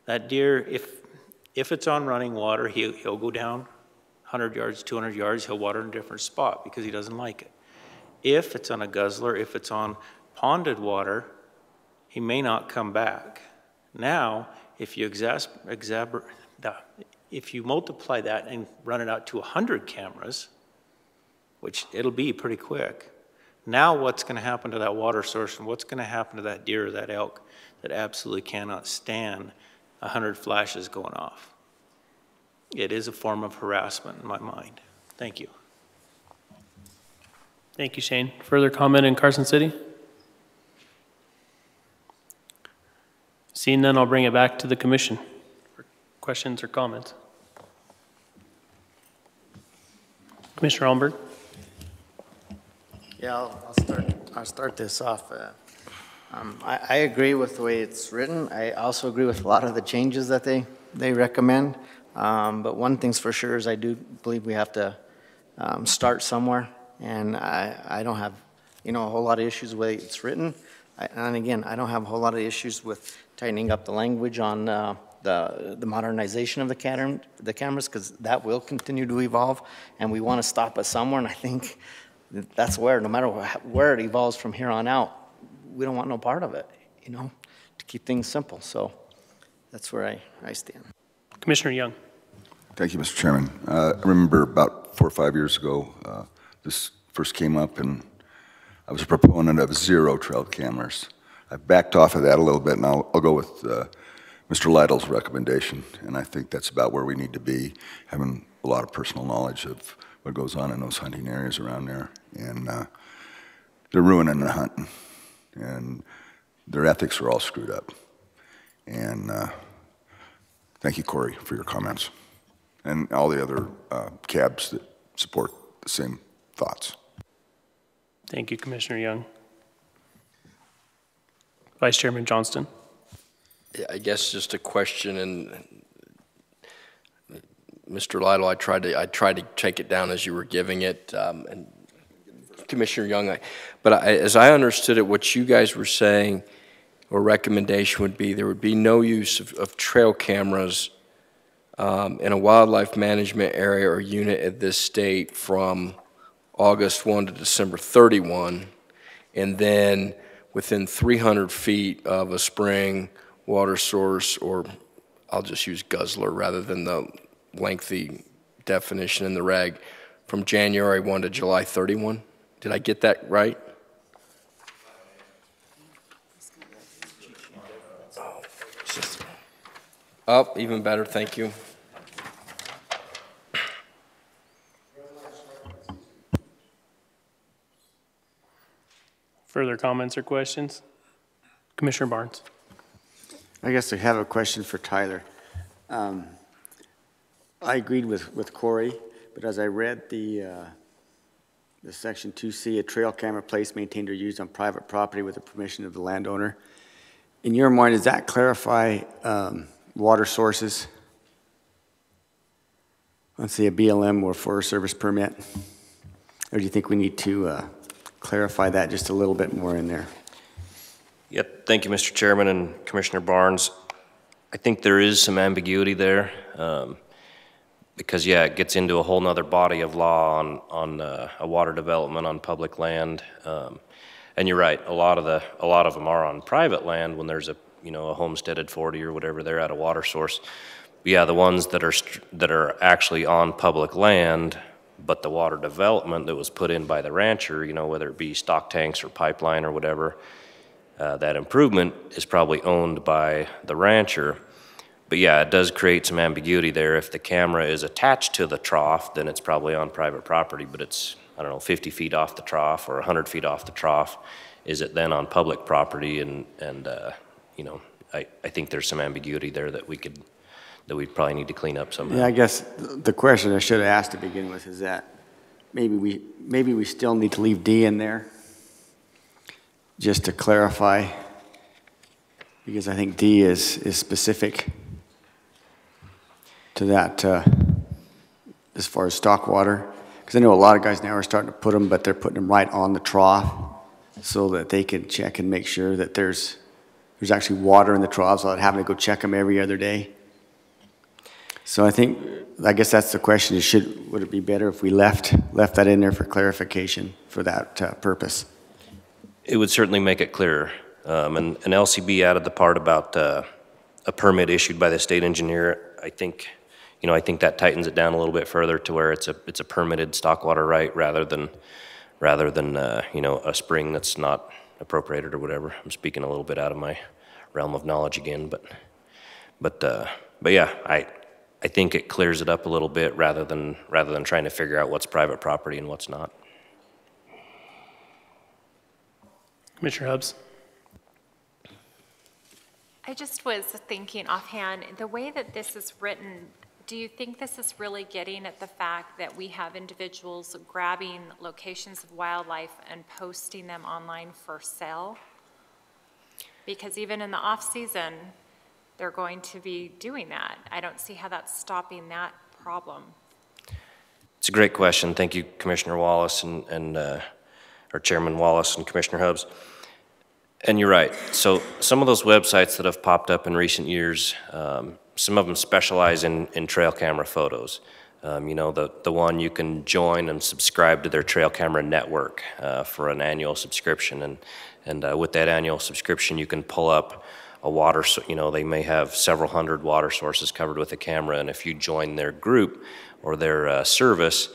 That deer, if it's on running water, he'll go down 100 yards, 200 yards, he'll water in a different spot because he doesn't like it. If it's on a guzzler, if it's on ponded water, he may not come back. Now, if you multiply that and run it out to 100 cameras, which it'll be pretty quick, now what's going to happen to that water source and what's going to happen to that deer or that elk that absolutely cannot stand 100 flashes going off? It is a form of harassment in my mind. Thank you. Thank you, Shane. Further comment in Carson City? Seeing none, I'll bring it back to the commission for questions or comments. Commissioner Allenberg. Yeah, I'll start this off. I agree with the way it's written. I also agree with a lot of the changes that they recommend. But one thing's for sure is I do believe we have to start somewhere. And I don't have, a whole lot of issues with the way it's written. And again, I don't have a whole lot of issues with tightening up the language on the modernization of the cameras, because that will continue to evolve. And we want to stop it somewhere. And I think that's where, no matter where it evolves from here on out, we don't want no part of it, to keep things simple. So that's where I stand. Commissioner Young. Thank you, Mr. Chairman. I remember about 4 or 5 years ago, this first came up, and I was a proponent of 0 trail cameras. I've backed off of that a little bit, and I'll go with Mr. Lytle's recommendation, and I think that's about where we need to be, having a lot of personal knowledge of what goes on in those hunting areas around there. And they're ruining the hunting, and their ethics are all screwed up. And thank you, Corey, for your comments, and all the other cabs that support the same thoughts. Thank you, Commissioner Young. Vice Chairman Johnston. Yeah, I guess just a question, and Mr. Lytle, I tried to take it down as you were giving it, and Commissioner Young, as I understood it, what you guys were saying, or recommendation would be, there would be no use of trail cameras in a wildlife management area or unit at this state from August 1 to December 31, and then within 300 feet of a spring, water source, or I'll just use guzzler rather than the lengthy definition in the reg, from January 1 to July 31. Did I get that right? Oh, even better, thank you. Further comments or questions? Commissioner Barnes. I guess I have a question for Tyler. I agreed with Corey, but as I read the section 2C, a trail camera placed, maintained, or used on private property with the permission of the landowner. In your mind, does that clarify water sources? Let's say a BLM or Forest Service permit? Or do you think we need to clarify that just a little bit more in there? Yep, thank you, Mr. Chairman and Commissioner Barnes. I think there is some ambiguity there because, yeah, it gets into a whole nother body of law on a water development on public land. And you're right, a lot of them are on private land when there's a homesteaded 40 or whatever, they're at a water source. But yeah, the ones that are actually on public land, but the water development that was put in by the rancher, whether it be stock tanks or pipeline or whatever, that improvement is probably owned by the rancher. But yeah, it does create some ambiguity there. If the camera is attached to the trough, then it's probably on private property, but it's, 50 feet off the trough or 100 feet off the trough. is it then on public property? And you know, I think there's some ambiguity there that we'd probably need to clean up somehow. Yeah, I guess the question I should have asked to begin with is that maybe we still need to leave D in there, just to clarify, because I think D is specific to that as far as stock water. Because I know a lot of guys now are starting to put them, but they're putting them right on the trough so that they can check and make sure that there's actually water in the troughs without having to go check them every other day. So I guess that's the question, is would it be better if we left that in there for clarification for that purpose? It would certainly make it clearer. And LCB added the part about a permit issued by the state engineer. I think that tightens it down a little bit further to where it's a permitted stock water right rather than you know, a spring that's not appropriated or whatever. I'm speaking a little bit out of my realm of knowledge again, but yeah, I think it clears it up a little bit rather than trying to figure out what's private property and what's not. Commissioner Hubbs. I just was thinking offhand, the way that this is written, do you think this is really getting at the fact that we have individuals grabbing locations of wildlife and posting them online for sale? Because even in the off-season, they're going to be doing that. I don't see how that's stopping that problem. It's a great question. Thank you, Commissioner Wallace or Chairman Wallace and Commissioner Hubbs. And you're right. So some of those websites that have popped up in recent years, some of them specialize in trail camera photos. You know, the one you can join and subscribe to their trail camera network for an annual subscription. And with that annual subscription, you can pull up a water, you know, they may have several hundred water sources covered with a camera, and if you join their group or their service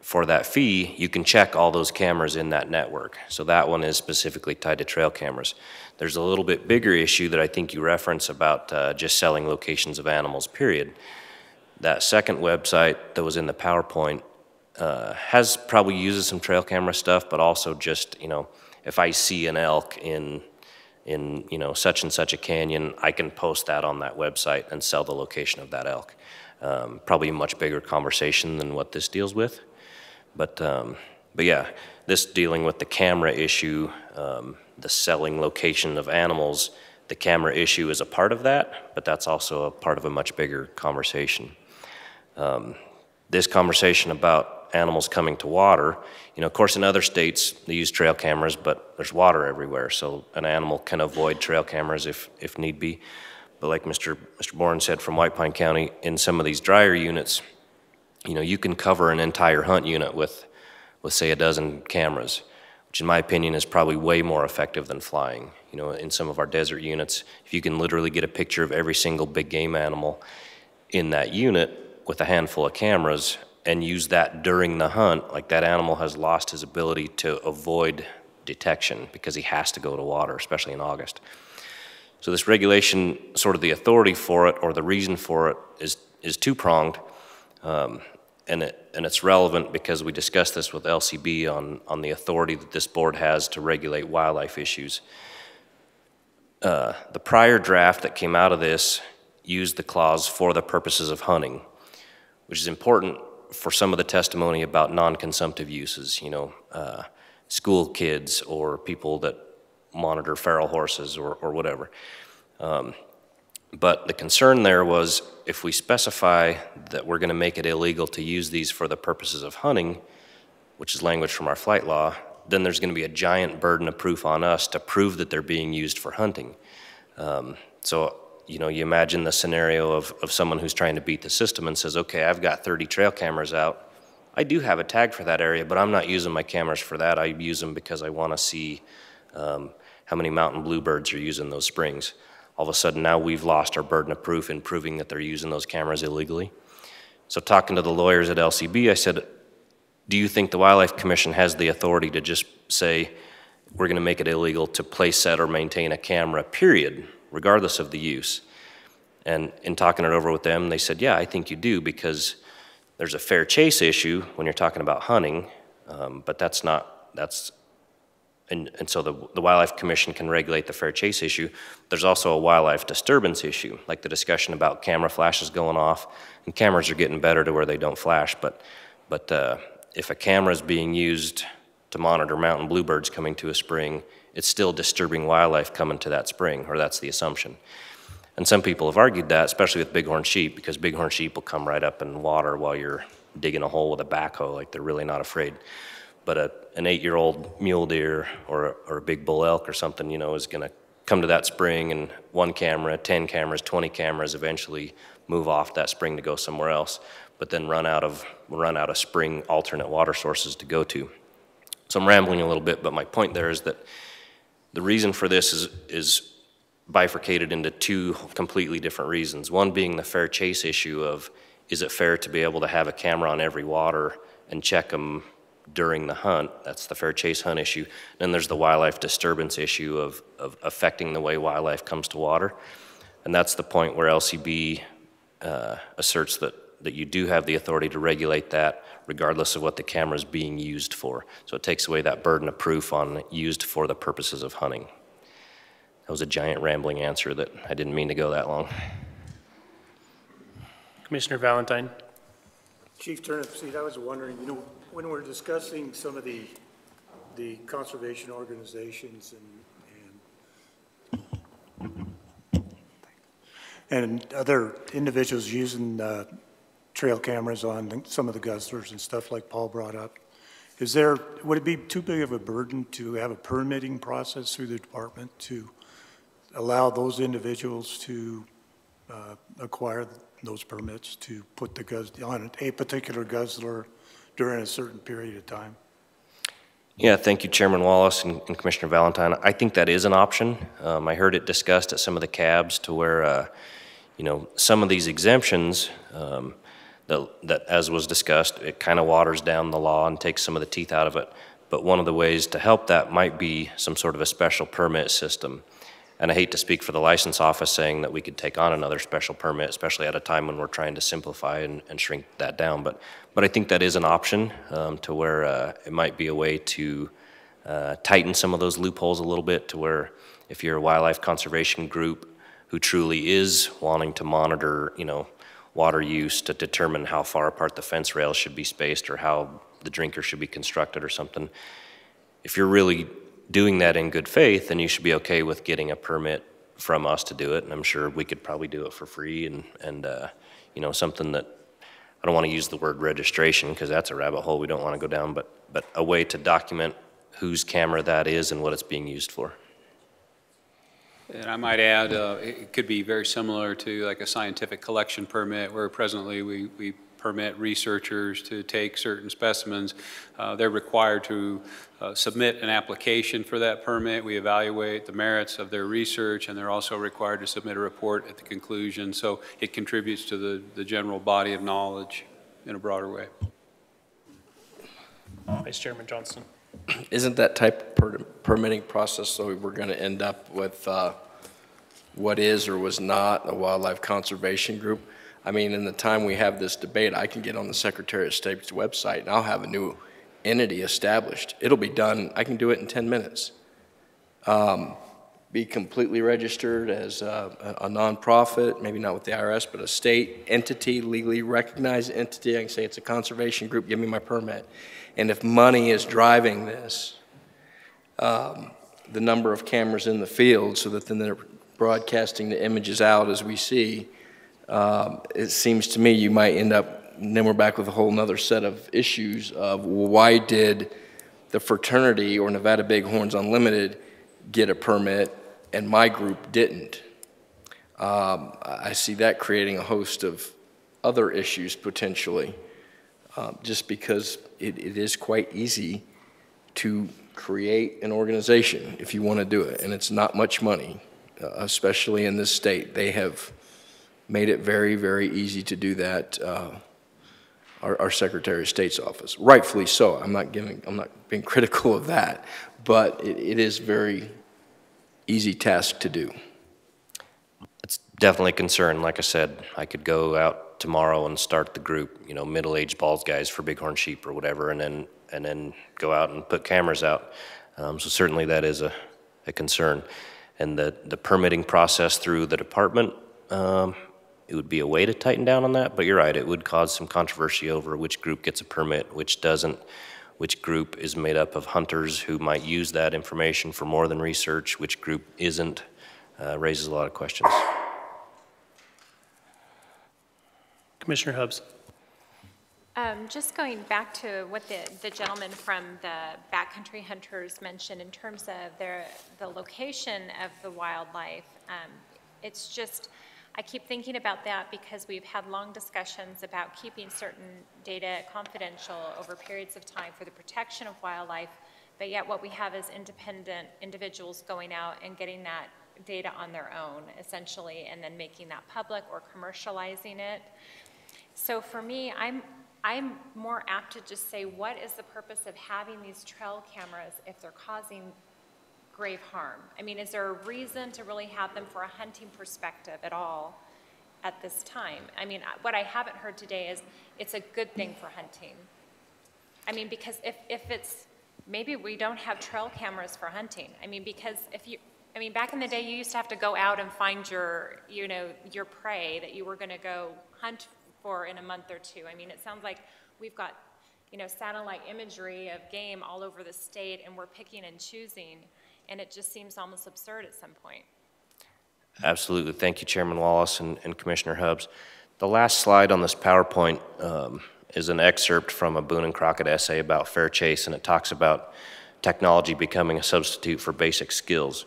for that fee, you can check all those cameras in that network. So that one is specifically tied to trail cameras. There's a little bit bigger issue that I think you reference about just selling locations of animals, period. That second website that was in the PowerPoint has probably uses some trail camera stuff, but also just, you know, if I see an elk in you know, such and such a canyon, I can post that on that website and sell the location of that elk. Probably a much bigger conversation than what this deals with. But yeah, this dealing with the camera issue, the selling location of animals, the camera issue is a part of that, but that's also a part of a much bigger conversation. This conversation about animals coming to water, you know, of course in other states they use trail cameras, but there's water everywhere, so an animal can avoid trail cameras if need be. But like Mr. Bourne said from White Pine County, in some of these drier units, you know, you can cover an entire hunt unit with say a dozen cameras, which in my opinion is probably way more effective than flying. You know, in some of our desert units, if you can literally get a picture of every single big game animal in that unit with a handful of cameras and use that during the hunt, like that animal has lost his ability to avoid detection because he has to go to water, especially in August. So this regulation, sort of the authority for it or the reason for it is two-pronged. And it's relevant because we discussed this with LCB on the authority that this board has to regulate wildlife issues. The prior draft that came out of this used the clause for the purposes of hunting, which is important for some of the testimony about non-consumptive uses, you know, school kids or people that monitor feral horses or whatever. But the concern there was if we specify that we're going to make it illegal to use these for the purposes of hunting, which is language from our flight law, then there's going to be a giant burden of proof on us to prove that they're being used for hunting. So, you know, you imagine the scenario of someone who's trying to beat the system and says, okay, I've got 30 trail cameras out. I do have a tag for that area, but I'm not using my cameras for that. I use them because I want to see how many mountain bluebirds are using those springs. All of a sudden now we've lost our burden of proof in proving that they're using those cameras illegally. So talking to the lawyers at LCB, I said, do you think the Wildlife Commission has the authority to just say, we're going to make it illegal to place, set, or maintain a camera, period, regardless of the use? And in talking it over with them, they said, yeah, I think you do, because there's a fair chase issue when you're talking about hunting, but that's and so the Wildlife Commission can regulate the fair chase issue. There's also a wildlife disturbance issue, like the discussion about camera flashes going off, and cameras are getting better to where they don't flash, but if a camera is being used to monitor mountain bluebirds coming to a spring, it's still disturbing wildlife coming to that spring, or that's the assumption. And some people have argued that, especially with bighorn sheep, because bighorn sheep will come right up in water while you're digging a hole with a backhoe, like they're really not afraid. But an 8-year-old mule deer or a big bull elk or something, you know, is going to come to that spring, and 1 camera, 10 cameras, 20 cameras eventually move off that spring to go somewhere else, but then run out of spring alternate water sources to go to. So I'm rambling a little bit, but my point there is that the reason for this is bifurcated into 2 completely different reasons. One being the fair chase issue of, is it fair to be able to have a camera on every water and check them during the hunt? That's the fair chase hunt issue. Then there's the wildlife disturbance issue of affecting the way wildlife comes to water. And that's the point where LCB asserts that you do have the authority to regulate that regardless of what the camera is being used for. So it takes away that burden of proof on used for the purposes of hunting. That was a giant rambling answer that I didn't mean to go that long. Commissioner Valentine. Chief Turnipseed, I was wondering, you know, when we're discussing some of the conservation organizations and other individuals using trail cameras on some of the guzzlers and stuff like Paul brought up, would it be too big of a burden to have a permitting process through the department to allow those individuals to acquire those permits to put the on a particular guzzler during a certain period of time? Yeah, thank you, Chairman Wallace and Commissioner Valentine. I think that is an option. I heard it discussed at some of the cabs to where, you know, some of these exemptions that, as was discussed, it kind of waters down the law and takes some of the teeth out of it. But one of the ways to help that might be some sort of a special permit system. And I hate to speak for the license office saying that we could take on another special permit, especially at a time when we're trying to simplify and shrink that down. But I think that is an option to where it might be a way to tighten some of those loopholes a little bit, to where if you're a wildlife conservation group who truly is wanting to monitor, you know, water use to determine how far apart the fence rails should be spaced or how the drinker should be constructed or something, if you're really doing that in good faith, then you should be okay with getting a permit from us to do it. And I'm sure we could probably do it for free and you know, something that, I don't want to use the word registration because that's a rabbit hole we don't want to go down, but a way to document whose camera that is and what it's being used for. And I might add, it could be very similar to like a scientific collection permit, where presently we permit researchers to take certain specimens. They're required to submit an application for that permit. We evaluate the merits of their research, and they're also required to submit a report at the conclusion. So it contributes to the general body of knowledge in a broader way. Vice Chairman Johnston. Isn't that type of permitting process, so we're going to end up with what is or was not a wildlife conservation group? I mean, in the time we have this debate, I can get on the Secretary of State's website and I'll have a new entity established. It'll be done, I can do it in 10 minutes. Be completely registered as a nonprofit, maybe not with the IRS, but a state entity, legally recognized entity. I can say it's a conservation group, give me my permit. And if money is driving this, the number of cameras in the field, so that then they're broadcasting the images out as we see, it seems to me you might end up, and then we're back with a whole nother set of issues of why did the fraternity or Nevada Bighorns Unlimited get a permit and my group didn't? I see that creating a host of other issues potentially, just because it is quite easy to create an organization if you want to do it, and it's not much money, especially in this state. They have made it very, very easy to do that. Our Secretary of State's office, rightfully so. I'm not being critical of that, but it is very easy task to do. It's definitely a concern. Like I said, I could go out tomorrow and start the group, you know, middle-aged balls guys for bighorn sheep or whatever, and then go out and put cameras out. So certainly that is a concern. And the permitting process through the department, it would be a way to tighten down on that, but you're right, it would cause some controversy over which group gets a permit, which doesn't, which group is made up of hunters who might use that information for more than research, which group isn't, raises a lot of questions. Commissioner Hubbs. Just going back to what the gentleman from the backcountry hunters mentioned in terms of the location of the wildlife, it's just, I keep thinking about that because we've had long discussions about keeping certain data confidential over periods of time for the protection of wildlife, but yet what we have is independent individuals going out and getting that data on their own, essentially, and then making that public or commercializing it. So for me, I'm more apt to just say, what is the purpose of having these trail cameras if they're causing grave harm? I mean, is there a reason to really have them for a hunting perspective at all at this time? I mean, what I haven't heard today is it's a good thing for hunting. I mean, because if it's, maybe we don't have trail cameras for hunting. I mean, because if you, I mean, back in the day, you used to have to go out and find your, you know, your prey that you were going to go hunt for in a month or two. I mean, it sounds like we've got, you know, satellite imagery of game all over the state and we're picking and choosing, and it just seems almost absurd at some point. Absolutely. Thank you, Chairman Wallace and Commissioner Hubbs. The last slide on this PowerPoint is an excerpt from a Boone and Crockett essay about fair chase, and it talks about technology becoming a substitute for basic skills.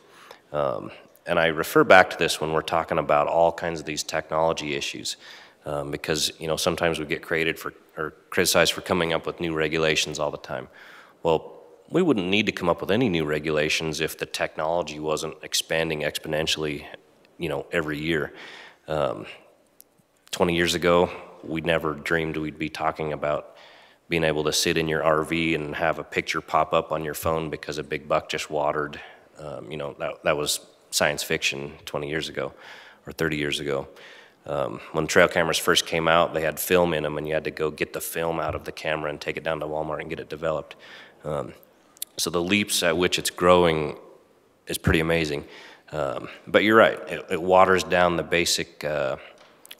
And I refer back to this when we're talking about all kinds of these technology issues. Because, you know, sometimes we get criticized for coming up with new regulations all the time. Well, we wouldn't need to come up with any new regulations if the technology wasn't expanding exponentially, you know, every year. 20 years ago, we never dreamed we'd be talking about being able to sit in your RV and have a picture pop up on your phone because a big buck just watered. You know, that was science fiction 20 years ago or 30 years ago. When trail cameras first came out, they had film in them, and you had to go get the film out of the camera and take it down to Walmart and get it developed. So the leaps at which it's growing is pretty amazing. But you're right, it waters down the basic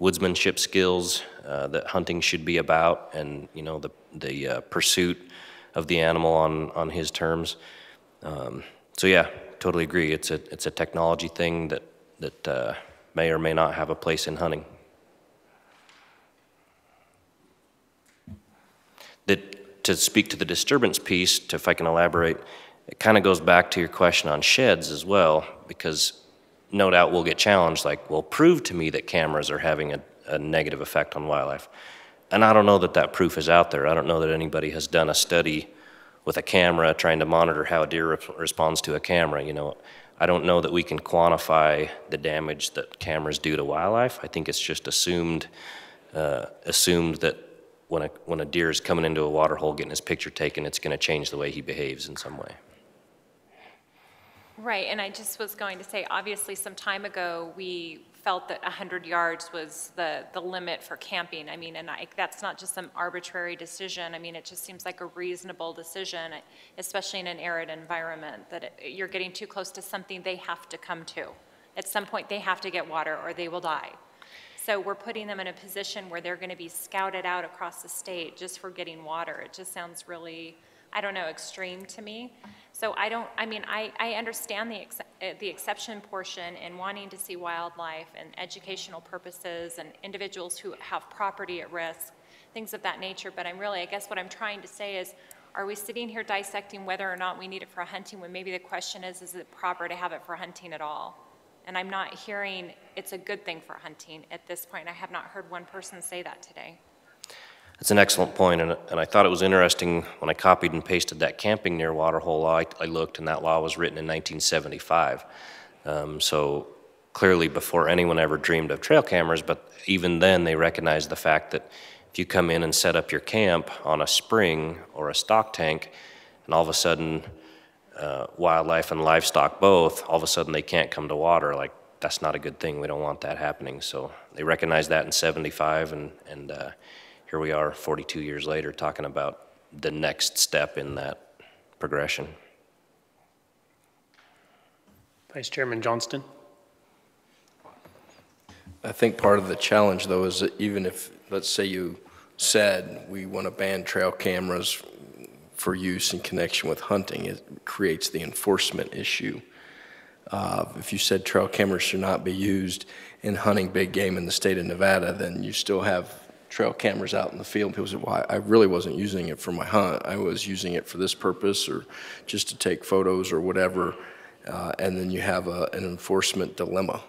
woodsmanship skills that hunting should be about, and you know, the pursuit of the animal on his terms. So yeah, totally agree. It's a technology thing that may or may not have a place in hunting. To speak to the disturbance piece, if I can elaborate, it kind of goes back to your question on sheds as well, because no doubt we'll get challenged, like, well, prove to me that cameras are having a negative effect on wildlife. And I don't know that that proof is out there. I don't know that anybody has done a study with a camera trying to monitor how a deer responds to a camera, you know. I don't know that we can quantify the damage that cameras do to wildlife. I think it's just assumed that when a deer is coming into a water hole getting his picture taken, it's going to change the way he behaves in some way. Right, and I just was going to say, obviously some time ago we felt that 100 yards was the limit for camping. I mean, and that's not just some arbitrary decision. I mean, it just seems like a reasonable decision, especially in an arid environment, that you're getting too close to something they have to come to. At some point they have to get water or they will die. So we're putting them in a position where they're going to be scouted out across the state just for getting water. It just sounds really, I don't know, extreme to me. So I understand the exception portion and wanting to see wildlife and educational purposes and individuals who have property at risk, things of that nature. But I guess what I'm trying to say is, are we sitting here dissecting whether or not we need it for hunting when maybe the question is it proper to have it for hunting at all? And I'm not hearing it's a good thing for hunting at this point. I have not heard one person say that today. That's an excellent point, and I thought it was interesting when I copied and pasted that camping near waterhole law. I looked, and that law was written in 1975. So clearly before anyone ever dreamed of trail cameras, but even then they recognized the fact that if you come in and set up your camp on a spring or a stock tank, and all of a sudden wildlife and livestock both, all of a sudden they can't come to water, like that's not a good thing. We don't want that happening. So they recognized that in 75, and here we are 42 years later talking about the next step in that progression. Vice Chairman Johnston. I think part of the challenge, though, is that even if, let's say you said we want to ban trail cameras for use in connection with hunting, it creates the enforcement issue. If you said trail cameras should not be used in hunting big game in the state of Nevada, then you still have trail cameras out in the field. People say, well, I really wasn't using it for my hunt. I was using it for this purpose or just to take photos or whatever. And then you have an enforcement dilemma.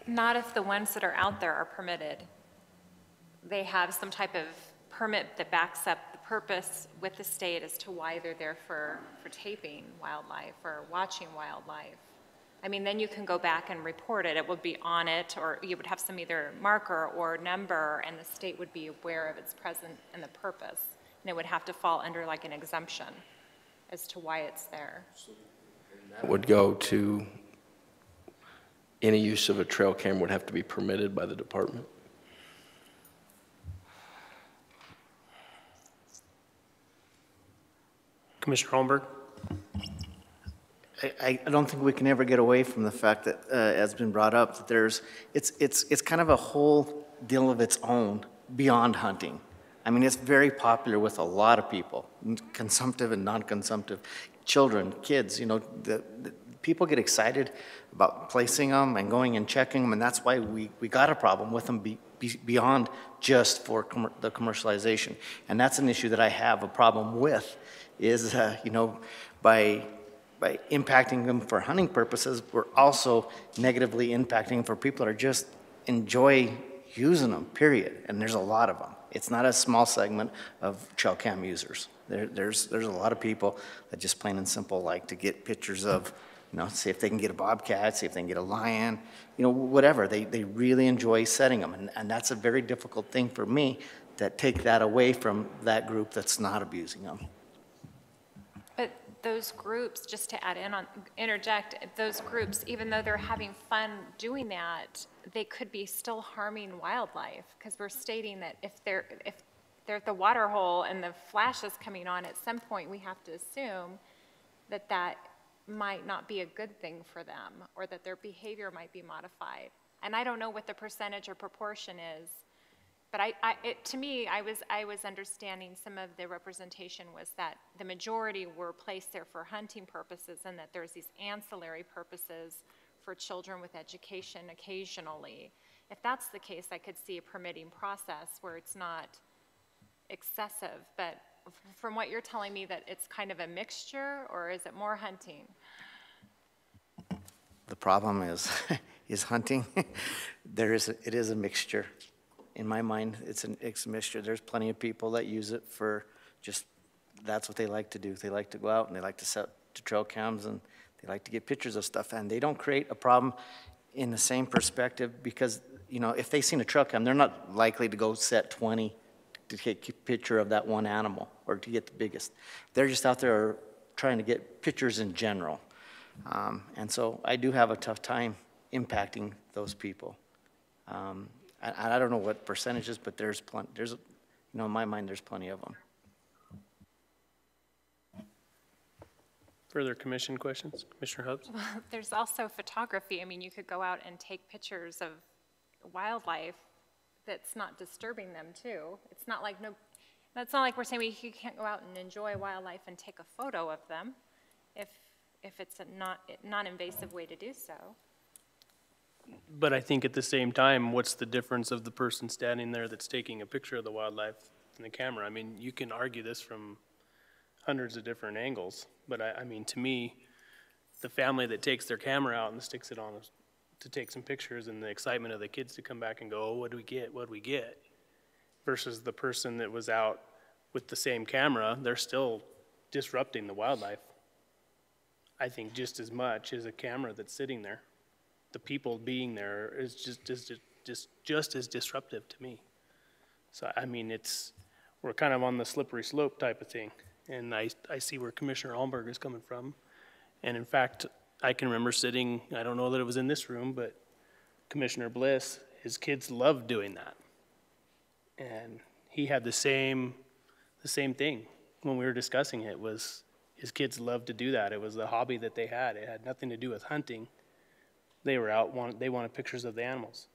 Not if the ones that are out there are permitted. They have some type of permit that backs up the purpose with the state as to why they're there for taping wildlife or watching wildlife. I mean, then you can go back and report it. It would be on it, or you would have some either marker or number, and the state would be aware of its presence and the purpose. And it would have to fall under like an exemption as to why it's there. That would go to any use of a trail camera would have to be permitted by the department. Commissioner Holmberg. I don't think we can ever get away from the fact that, as been brought up, that it's kind of a whole deal of its own beyond hunting. I mean, it's very popular with a lot of people, consumptive and non-consumptive, children, kids. You know, the people get excited about placing them and going and checking them, and that's why we got a problem with them beyond just for the commercialization. And that's an issue that I have a problem with, is you know, by impacting them for hunting purposes, we're also negatively impacting them for people that are just enjoy using them, period. And there's a lot of them. It's not a small segment of trail cam users. There's a lot of people that just plain and simple like to get pictures of, you know, see if they can get a bobcat, see if they can get a lion, you know, whatever. They really enjoy setting them. And that's a very difficult thing for me to take that away from that group that's not abusing them. But those groups, just to add in on, interject, those groups, even though they're having fun doing that, they could be still harming wildlife, because we're stating that if they're at the water hole and the flash is coming on, at some point we have to assume that that might not be a good thing for them, or that their behavior might be modified. And I don't know what the percentage or proportion is, but to me, I was understanding some of the representation was that the majority were placed there for hunting purposes, and that there's these ancillary purposes for children with education occasionally. If that's the case, I could see a permitting process where it's not excessive, but from what you're telling me, that it's kind of a mixture, or is it more hunting? The problem is hunting. It is a mixture. In my mind, it's a mixture. There's plenty of people that use it for just, that's what they like to do. They like to go out and they like to set to trail cams and they like to get pictures of stuff, and they don't create a problem in the same perspective, because, you know, if they've seen a trail cam, they're not likely to go set 20 to take a picture of that one animal or to get the biggest. They're just out there trying to get pictures in general. And so I do have a tough time impacting those people. I don't know what percentages, but there's plenty. You know, in my mind, there's plenty of them. Further commission questions? Commissioner Hubbs? Well, there's also photography. I mean, you could go out and take pictures of wildlife that's not disturbing them too. It's not like that's not like we're saying you can't go out and enjoy wildlife and take a photo of them if it's a non-invasive way to do so. But I think at the same time, what's the difference of the person standing there that's taking a picture of the wildlife in the camera? I mean, you can argue this from hundreds of different angles, but I mean, to me, the family that takes their camera out and sticks it on to take some pictures, and the excitement of the kids to come back and go, oh, what do we get, what do we get? Versus the person that was out with the same camera, they're still disrupting the wildlife. I think just as much as a camera that's sitting there. The people being there is just as disruptive to me. So, I mean, we're kind of on the slippery slope type of thing. And I see where Commissioner Holmberg is coming from. And in fact, I can remember sitting, I don't know that it was in this room, but Commissioner Bliss, his kids loved doing that. And he had the same thing when we were discussing it, was his kids loved to do that. It was the hobby that they had. It had nothing to do with hunting. They were out, they wanted pictures of the animals.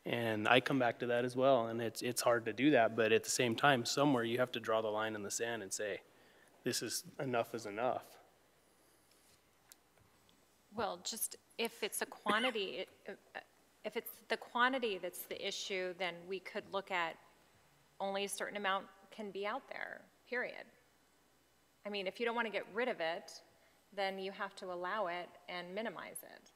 And I come back to that as well, and it's hard to do that, but at the same time, somewhere you have to draw the line in the sand and say, this is enough is enough. Well, just if it's a quantity, if it's the quantity that's the issue, then we could look at only a certain amount can be out there, period. I mean, if you don't want to get rid of it, then you have to allow it and minimize it.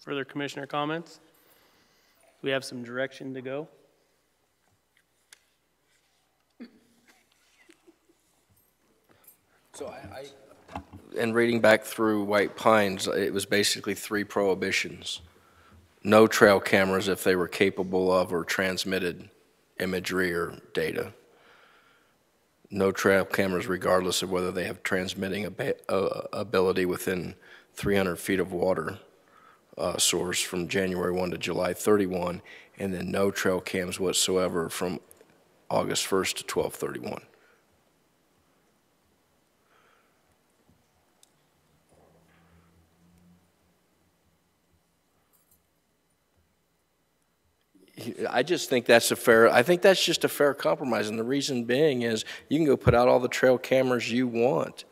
Further commissioner comments? We have some direction to go. So in reading back through White Pines, it was basically 3 prohibitions. No trail cameras if they were capable of or transmitted imagery or data. No trail cameras regardless of whether they have transmitting ability within 300 feet of water source from January 1 to July 31, and then no trail cams whatsoever from August 1st to 12/31. I just think that's just a fair compromise, and the reason being is you can go put out all the trail cameras you want,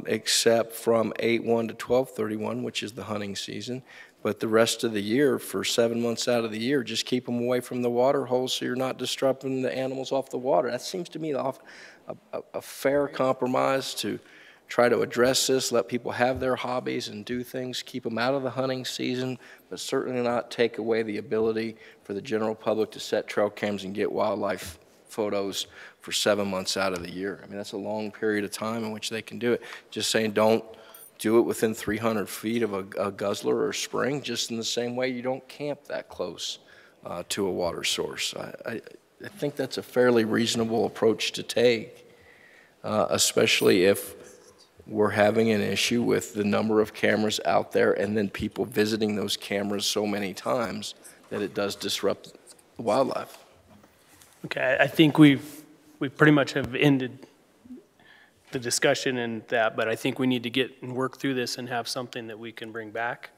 except from 8/1 to 12/31, which is the hunting season. But the rest of the year, for 7 months out of the year, just keep them away from the water holes so you're not disrupting the animals off the water. That seems to me a fair compromise to try to address this, let people have their hobbies and do things, keep them out of the hunting season, but certainly not take away the ability for the general public to set trail cams and get wildlife photos for 7 months out of the year. I mean, that's a long period of time in which they can do it. Just saying don't do it within 300 feet of a guzzler or a spring, just in the same way you don't camp that close to a water source. I think that's a fairly reasonable approach to take, especially if we're having an issue with the number of cameras out there and then people visiting those cameras so many times that it does disrupt the wildlife. Okay, I think we pretty much have ended the discussion and that, but I think we need to get and work through this and have something that we can bring back.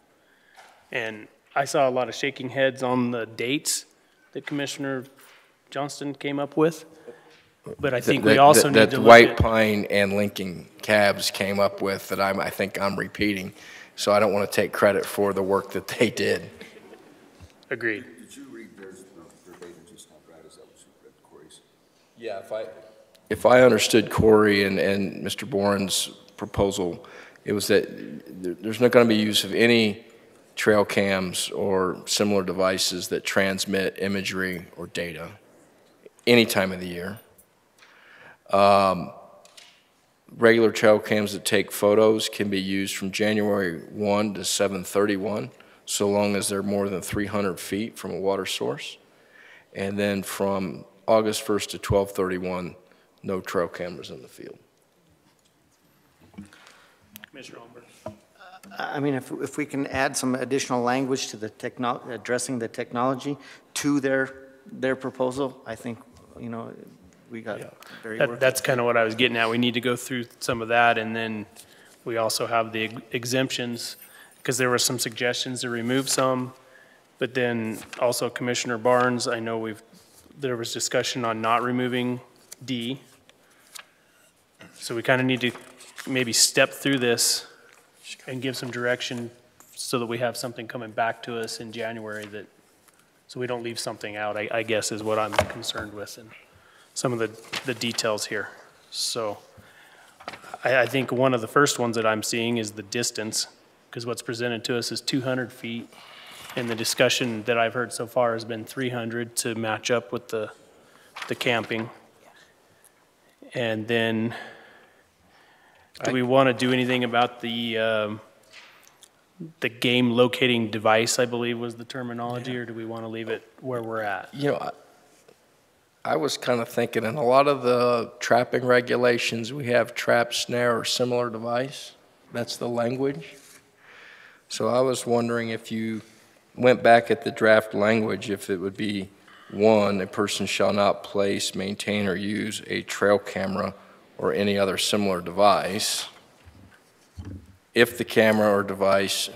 And I saw a lot of shaking heads on the dates that Commissioner Johnston came up with. But I think we also need to look White at Pine and Lincoln Cabs came up with that I think I'm repeating, so I don't want to take credit for the work that they did. Agreed. Did you read theirs verbatim just now, Brad? Is that what you read, Corey's? Yeah, if I understood Corey and Mr. Boren's proposal, it was that there's not going to be use of any trail cams or similar devices that transmit imagery or data any time of the year. Regular trail cams that take photos can be used from January 1 to 7/31, so long as they're more than 300 feet from a water source. And then from August 1st to 12/31, no trail cameras in the field. Commissioner Holmberg. I mean, if we can add some additional language to the addressing the technology to their proposal, I think, you know, we got very That's kind of what I was getting at. We need to go through some of that, and then we also have the exemptions, because there were some suggestions to remove some, but then also Commissioner Barnes, I know there was discussion on not removing D. So we kind of need to maybe step through this and give some direction so that we have something coming back to us in January so we don't leave something out, I guess is what I'm concerned with, and some of the details here. So I think one of the first ones that I'm seeing is the distance, because what's presented to us is 200 feet, and the discussion that I've heard so far has been 300 to match up with the camping. And then, do we want to do anything about the game locating device, I believe was the terminology, or do we want to leave it where we're at? You know, I was kind of thinking in a lot of the trapping regulations, we have trap, snare, or similar device. That's the language. So I was wondering if you went back at the draft language, if it would be, 1, a person shall not place, maintain, or use a trail camera or any other similar device if the camera or device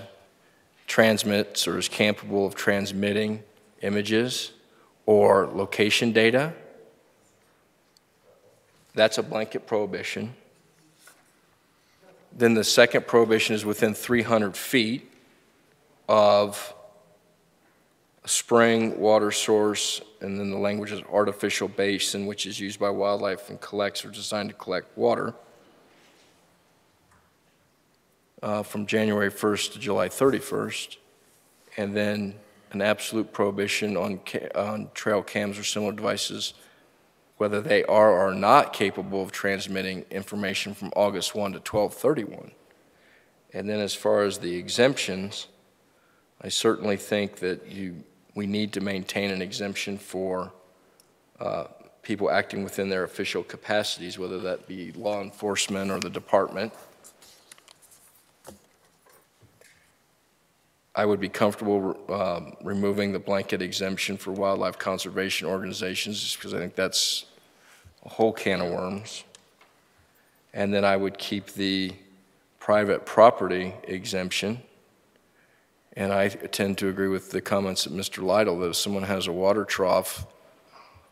transmits or is capable of transmitting images or location data. That's a blanket prohibition. Then the second prohibition is within 300 feet of a spring, water source, and then the language is artificial basin, which is used by wildlife and collects or designed to collect water. From January 1st to July 31st, and then an absolute prohibition on trail cams or similar devices, whether they are or not capable of transmitting information from August 1 to 12/31. And then as far as the exemptions, I certainly think that we need to maintain an exemption for people acting within their official capacities, whether that be law enforcement or the department. I would be comfortable removing the blanket exemption for wildlife conservation organizations, just because I think that's a whole can of worms. And then I would keep the private property exemption. And I tend to agree with the comments of Mr. Lytle that if someone has a water trough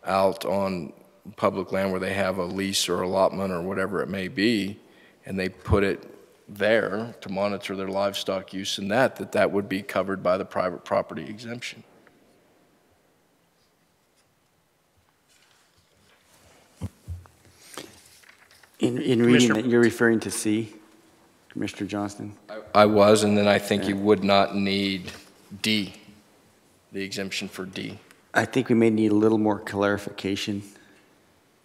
out on public land where they have a lease or allotment or whatever it may be, and they put it there to monitor their livestock use and that would be covered by the private property exemption. In reading that, you're referring to C, Commissioner Johnston? I was, and then I think you would not need D, the exemption for D. I think we may need a little more clarification,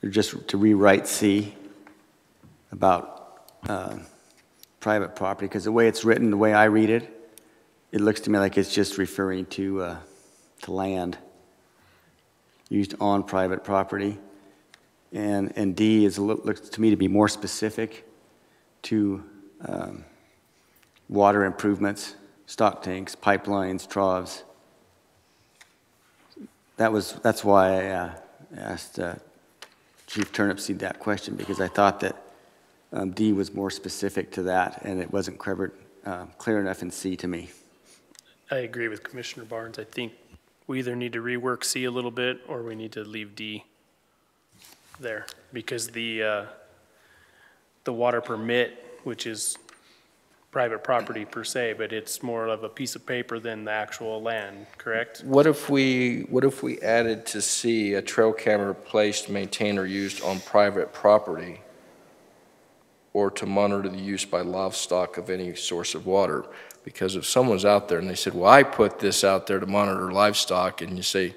or just to rewrite C about private property, because the way it's written, the way I read it, it looks to me like it's just referring to land used on private property. And D looks to me to be more specific to water improvements, stock tanks, pipelines, troughs. That's why I asked Chief Turnipseed that question, because I thought that D was more specific to that, and it wasn't clear enough in C to me. I agree with Commissioner Barnes. I think we either need to rework C a little bit, or we need to leave D there, because the water permit, which is private property per se, but it's more of a piece of paper than the actual land, correct? What if we added to C, a trail camera placed, maintained, or used on private property, or to monitor the use by livestock of any source of water? Because if someone's out there and they said, well, I put this out there to monitor livestock, and you say,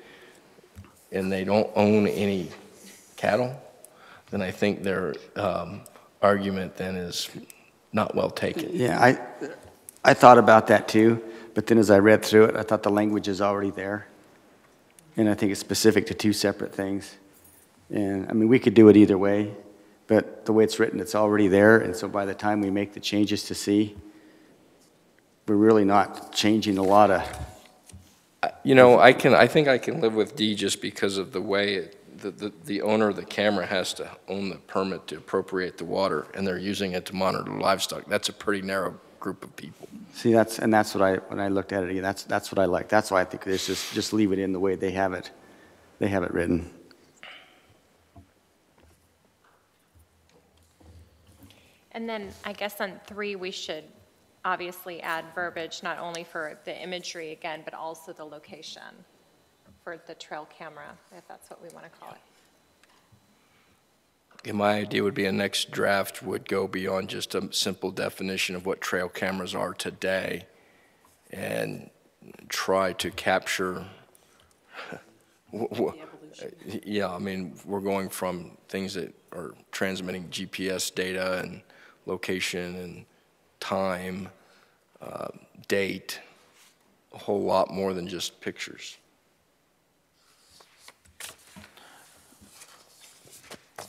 and they don't own any cattle, then I think their argument then is not well taken. Yeah, I thought about that too, but then as I read through it, I thought the language is already there. And I think it's specific to two separate things. And I mean, we could do it either way, but the way it's written, it's already there. And so by the time we make the changes to C, we're really not changing a lot of. You know, I think I can live with D just because of the way the owner of the camera has to own the permit to appropriate the water, and they're using it to monitor livestock. That's a pretty narrow group of people. See, that's what when I looked at it again, that's what I like. That's why I think it's just leave it in the way they have it written. And then I guess on 3, we should obviously add verbiage, not only for the imagery again, but also the location for the trail camera, if that's what we want to call it. And my idea would be a next draft would go beyond just a simple definition of what trail cameras are today and try to capture, yeah, I mean, we're going from things that are transmitting GPS data and location and time, date, a whole lot more than just pictures.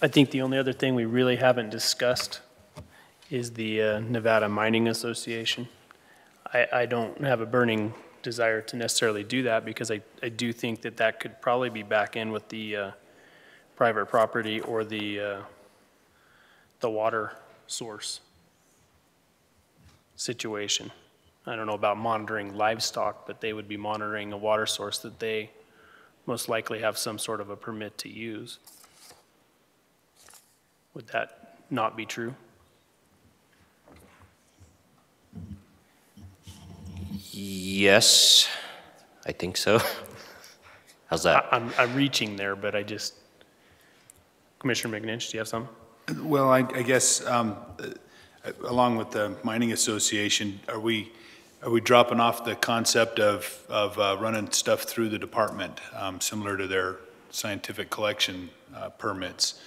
I think the only other thing we really haven't discussed is the Nevada Mining Association. I don't have a burning desire to necessarily do that, because I do think that that could probably be back in with the private property or the water source situation. I don't know about monitoring livestock, but they would be monitoring a water source that they most likely have some sort of a permit to use. Would that not be true? Yes, I think so. How's that? I'm reaching there, but I just, Commissioner McNinch, do you have some? Well, I guess along with the Mining Association, are we dropping off the concept of running stuff through the department, similar to their scientific collection permits?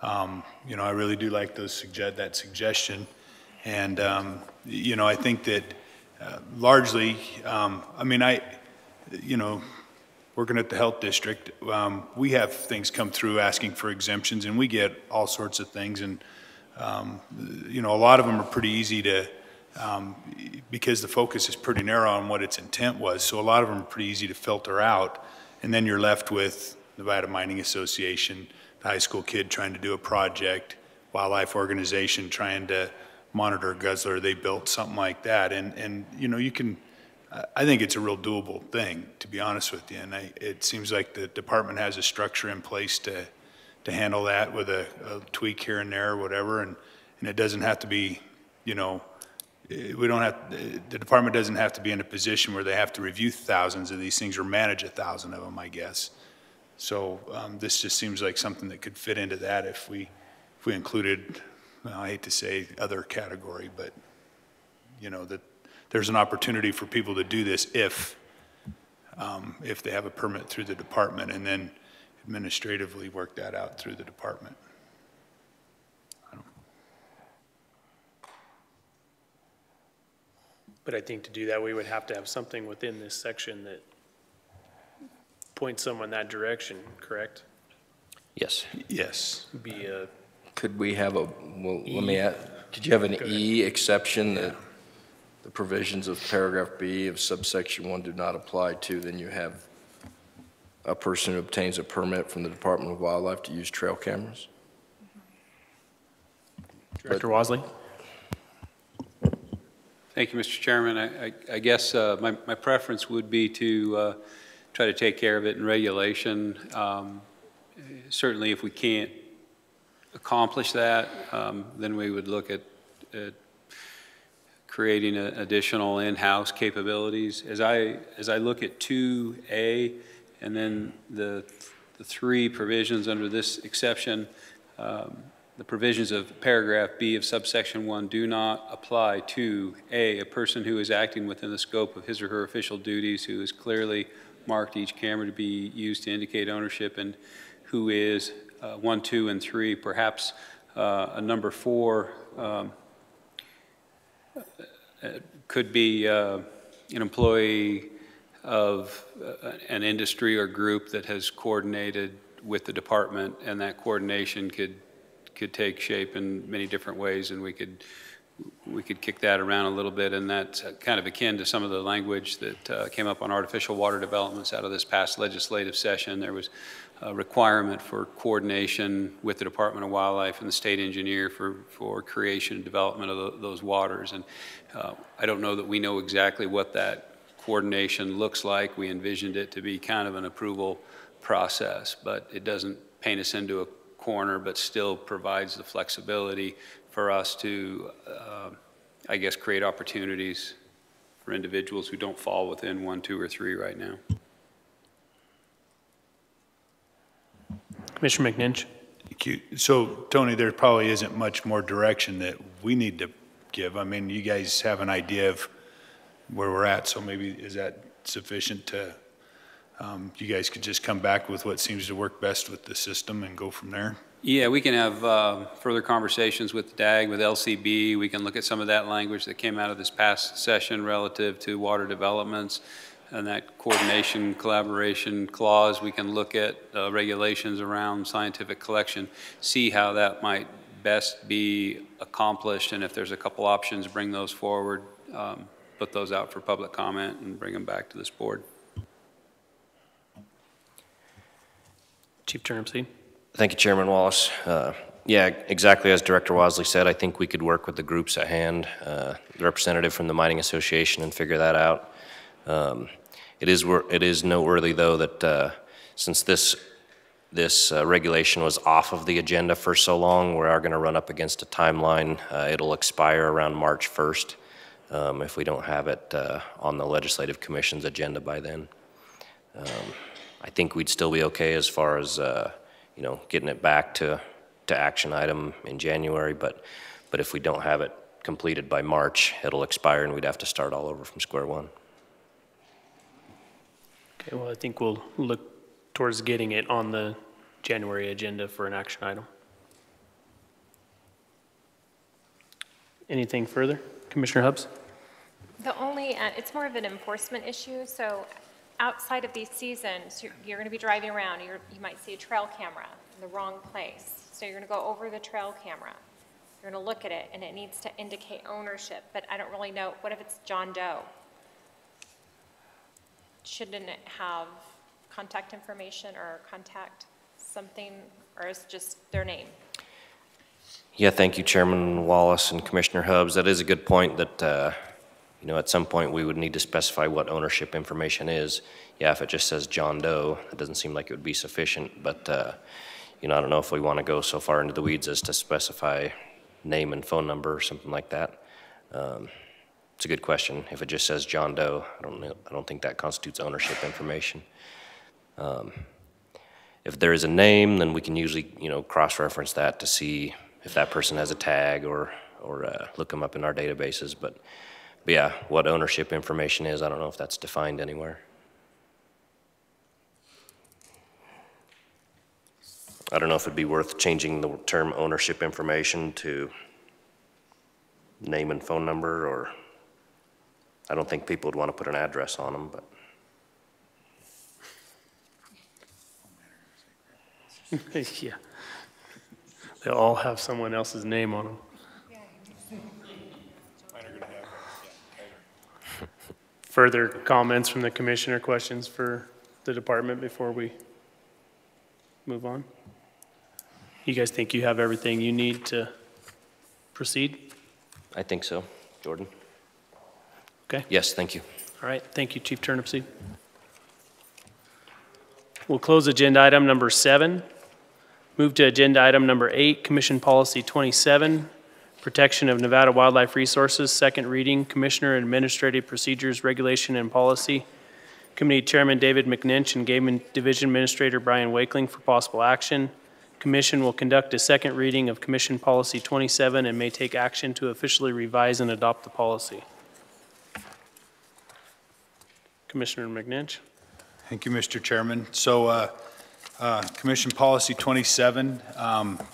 You know, I really do like that suggestion, and you know, I think that largely, I mean, you know, working at the health district, we have things come through asking for exemptions, and we get all sorts of things, and you know, a lot of them are pretty easy to, because the focus is pretty narrow on what its intent was, so a lot of them are pretty easy to filter out, and then you're left with Nevada Mining Association, the high school kid trying to do a project, wildlife organization trying to monitor a guzzler they built, something like that, and you know, you can, I think it's a real doable thing, to be honest with you, and it seems like the department has a structure in place to handle that with a tweak here and there or whatever, and it doesn't have to be, you know, we don't have, the department doesn't have to be in a position where they have to review thousands of these things or manage 1,000 of them, I guess. So this just seems like something that could fit into that if we included, well, I hate to say other category, but you know, that there's an opportunity for people to do this if they have a permit through the department, and then administratively work that out through the department. But I think to do that, we would have to have something within this section that points someone that direction, correct? Yes. Yes. Be a. Could we have a, well, let me add, could you have an E exception that the provisions of paragraph B of subsection 1 do not apply to, then you have a person who obtains a permit from the Department of Wildlife to use trail cameras? Director Wasley? Thank you, Mr. Chairman. I guess my preference would be to try to take care of it in regulation. Certainly if we can't accomplish that, then we would look at creating additional in-house capabilities. As I look at 2A and then the three provisions under this exception, the provisions of paragraph B of subsection 1 do not apply to a person who is acting within the scope of his or her official duties, who has clearly marked each camera to be used to indicate ownership, and who is 1, 2, and 3, perhaps a number 4 could be an employee of an industry or group that has coordinated with the department, and that coordination could take shape in many different ways, and we could kick that around a little bit, and that's kind of akin to some of the language that came up on artificial water developments out of this past legislative session. There was a requirement for coordination with the Department of Wildlife and the state engineer for creation and development of those waters, and I don't know that we know exactly what that coordination looks like. We envisioned it to be kind of an approval process, but it doesn't paint us into a corner, but still provides the flexibility for us to, I guess, create opportunities for individuals who don't fall within 1, 2, or 3 right now. Commissioner McNinch. Thank you. So, Tony, there probably isn't much more direction that we need to give. I mean, you guys have an idea of where we're at, so maybe is that sufficient to, you guys could just come back with what seems to work best with the system and go from there? Yeah, we can have further conversations with DAG, with LCB. We can look at some of that language that came out of this past session relative to water developments and that coordination collaboration clause. We can look at regulations around scientific collection, see how that might best be accomplished, and if there's a couple options, bring those forward. put those out for public comment and bring them back to this board. Chief Turnipseed. Thank you, Chairman Wallace. Yeah, exactly as Director Wasley said, I think we could work with the groups at hand, the representative from the Mining Association, and figure that out. It is noteworthy, though, that since this regulation was off of the agenda for so long, we are going to run up against a timeline. It'll expire around March 1st if we don't have it on the Legislative Commission's agenda by then. I think we'd still be okay as far as you know, getting it back to action item in January, but if we don't have it completed by March, it'll expire and we'd have to start all over from square one. Okay, well, I think we'll look towards getting it on the January agenda for an action item. Anything further? Commissioner Hubbs? The only, it's more of an enforcement issue. So outside of these seasons, you're going to be driving around. You might see a trail camera in the wrong place. So you're going to go over the trail camera. You're going to look at it, and it needs to indicate ownership. But I don't really know. What if it's John Doe? Shouldn't it have contact information or contact something, or is it just their name? Yeah, thank you, Chairman Wallace and Commissioner Hubbs. That is a good point that, you know, at some point we would need to specify what ownership information is. Yeah, if it just says John Doe, it doesn't seem like it would be sufficient, but, you know, I don't know if we want to go so far into the weeds as to specify name and phone number or something like that. It's a good question. If it just says John Doe, I don't think that constitutes ownership information. If there is a name, then we can usually, you know, cross-reference that to see if that person has a tag or look them up in our databases. But yeah, what ownership information is, I don't know if that's defined anywhere. I don't know if it'd be worth changing the term ownership information to name and phone number, or I don't think people would want to put an address on them, but. Yeah. They'll all have someone else's name on them. Further comments from the commissioner, questions for the department before we move on? You guys think you have everything you need to proceed? I think so. Jordan? Okay. Yes, thank you. All right, thank you, Chief Turnipseed. We'll close agenda item number 7. Move to agenda item number 8, Commission Policy 27, Protection of Nevada Wildlife Resources, second reading, Commissioner Administrative Procedures, Regulation, and Policy. Committee Chairman David McNinch and Game Division Administrator Brian Wakeling for possible action. Commission will conduct a second reading of Commission Policy 27 and may take action to officially revise and adopt the policy. Commissioner McNinch. Thank you, Mr. Chairman. So, Commission Policy 27,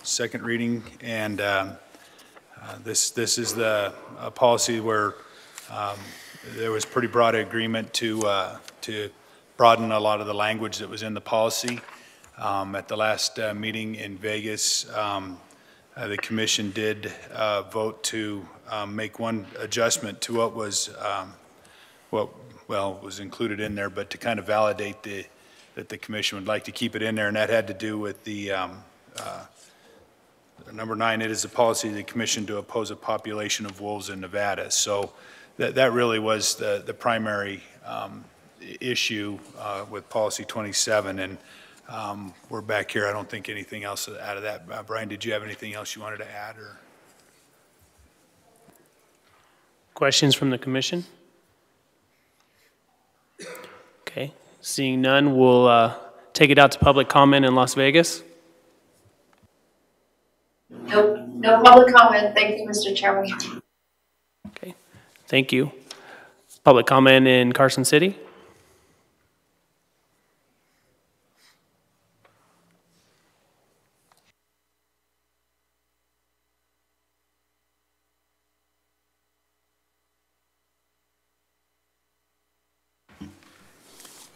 second reading, and this is the policy where there was pretty broad agreement to broaden a lot of the language that was in the policy. At the last meeting in Vegas, the Commission did vote to make one adjustment to what was was included in there, but to kind of validate that the Commission would like to keep it in there, and that had to do with the number 9. It is a policy of the Commission to oppose a population of wolves in Nevada. So that really was the primary issue with Policy 27, and we're back here. I don't think anything else out of that. Brian, did you have anything else you wanted to add? Or questions from the Commission? Okay, seeing none, we'll take it out to public comment in Las Vegas. Nope, no public comment. Thank you, Mr. Chairman. Okay, thank you. Public comment in Carson City?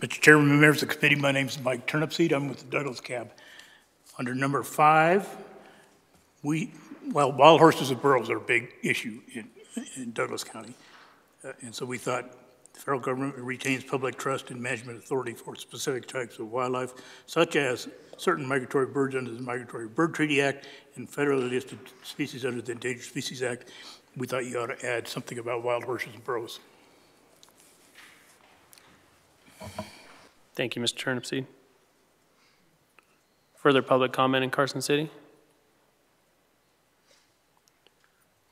Mr. Chairman, members of the committee, my name is Mike Turnipseed. I'm with the Douglas Cab. Under number 5, wild horses and burros are a big issue in Douglas County. And so we thought the federal government retains public trust and management authority for specific types of wildlife, such as certain migratory birds under the Migratory Bird Treaty Act and federally listed species under the Endangered Species Act. We thought you ought to add something about wild horses and burros. Thank you, Mr. Turnipseed. Further public comment in Carson City?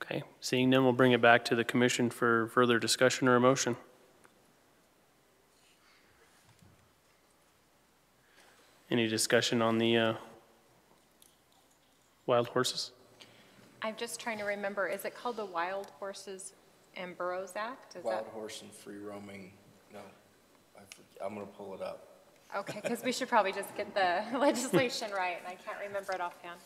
Okay, seeing none, we'll bring it back to the commission for further discussion or a motion. Any discussion on the wild horses? I'm just trying to remember, is it called the Wild Horses and Burros Act? Is Wild horse and free roaming, no, I'm gonna pull it up. Okay, because we should probably just get the legislation right, and I can't remember it offhand.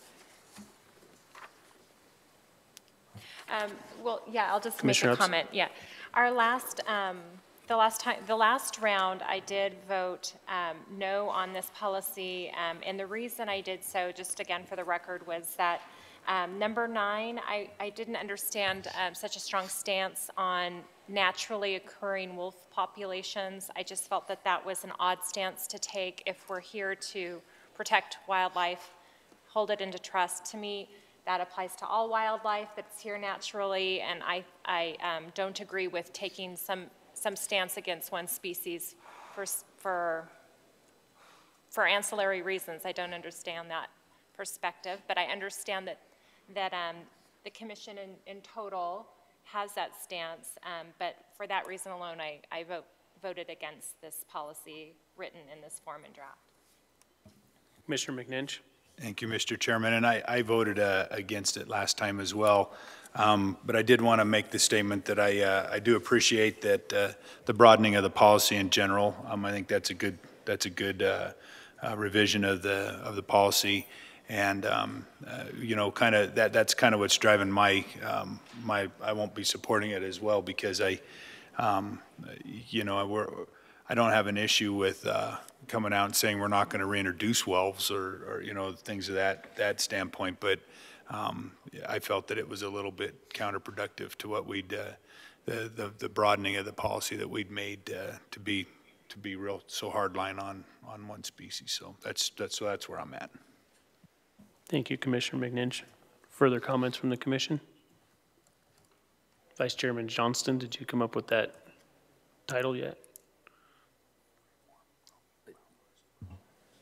Well, yeah, I'll just make a comment. Yeah, our last, the last round, I did vote no on this policy, and the reason I did so, just again for the record, was that number 9, I didn't understand such a strong stance on naturally occurring wolf populations. I just felt that that was an odd stance to take if we're here to protect wildlife, hold it into trust. To me, that applies to all wildlife that's here naturally, and I don't agree with taking some stance against one species for ancillary reasons. I don't understand that perspective, but I understand that the commission in total has that stance, but for that reason alone, I voted against this policy written in this form and draft. Commissioner McNinch. Thank you, Mr. Chairman, and I voted against it last time as well. But I did want to make the statement that I do appreciate that the broadening of the policy in general. I think that's a good revision of the policy, and you know, that's kind of what's driving my I won't be supporting it as well, because you know, I don't have an issue with coming out and saying we're not going to reintroduce wolves or you know, things of that standpoint, but I felt that it was a little bit counterproductive to what we'd the broadening of the policy that we'd made to be real so hardline on one species. So that's where I'm at. Thank you, Commissioner McNinch. Further comments from the commission? Vice Chairman Johnston, did you come up with that title yet?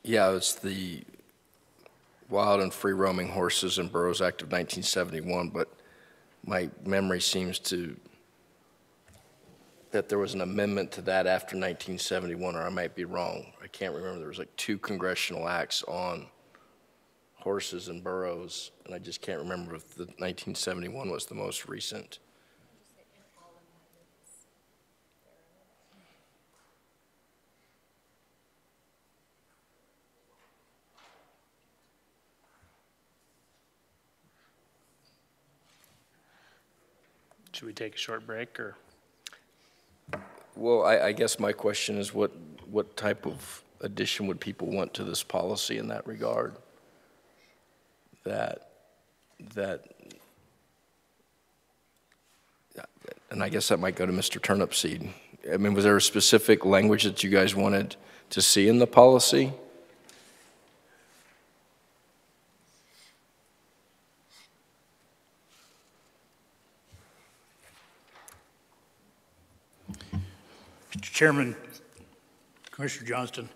Yeah, it's the Wild and Free Roaming Horses and Burros Act of 1971, but my memory seems that there was an amendment to that after 1971, or I might be wrong. I can't remember. There was like 2 congressional acts on horses and burros, and I just can't remember if the 1971 was the most recent. Should we take a short break, or? Well, I guess my question is what type of addition would people want to this policy in that regard? And I guess that might go to Mr. Turnipseed. I mean, was there a specific language that you guys wanted to see in the policy? Mr. Chairman, Commissioner Johnston,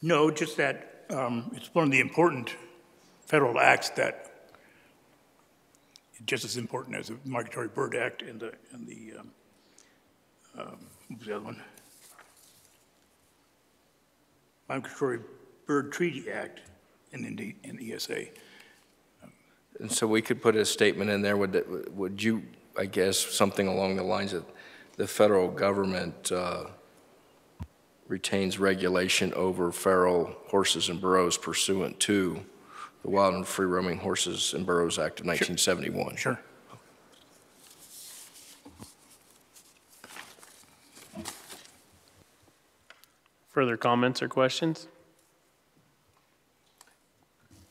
no, just that it's one of the important federal acts that just as important as the Migratory Bird Act and the what was the other one? Migratory Bird Treaty Act and ESA. And so we could put a statement in there. Would you, I guess, something along the lines of the federal government retains regulation over feral horses and burros pursuant to the Wild and Free Roaming Horses and Burros Act of 1971. Sure. Further comments or questions?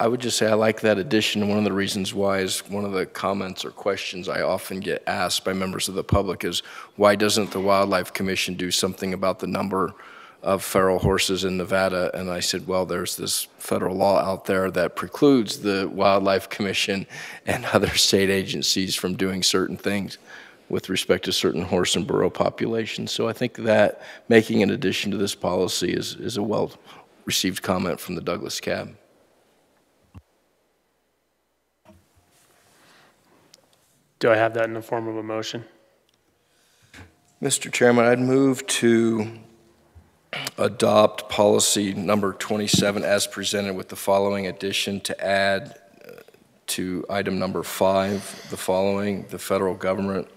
I would just say I like that addition. One of the reasons why is one of the comments or questions I often get asked by members of the public is, why doesn't the Wildlife Commission do something about the number of feral horses in Nevada? And I said, well, there's this federal law out there that precludes the Wildlife Commission and other state agencies from doing certain things with respect to certain horse and burro populations. So I think that making an addition to this policy is a well-received comment from the Douglas Cab. Do I have that in the form of a motion? Mr. Chairman, I'd move to adopt policy number 27 as presented with the following addition to add to item number 5, the following: the federal government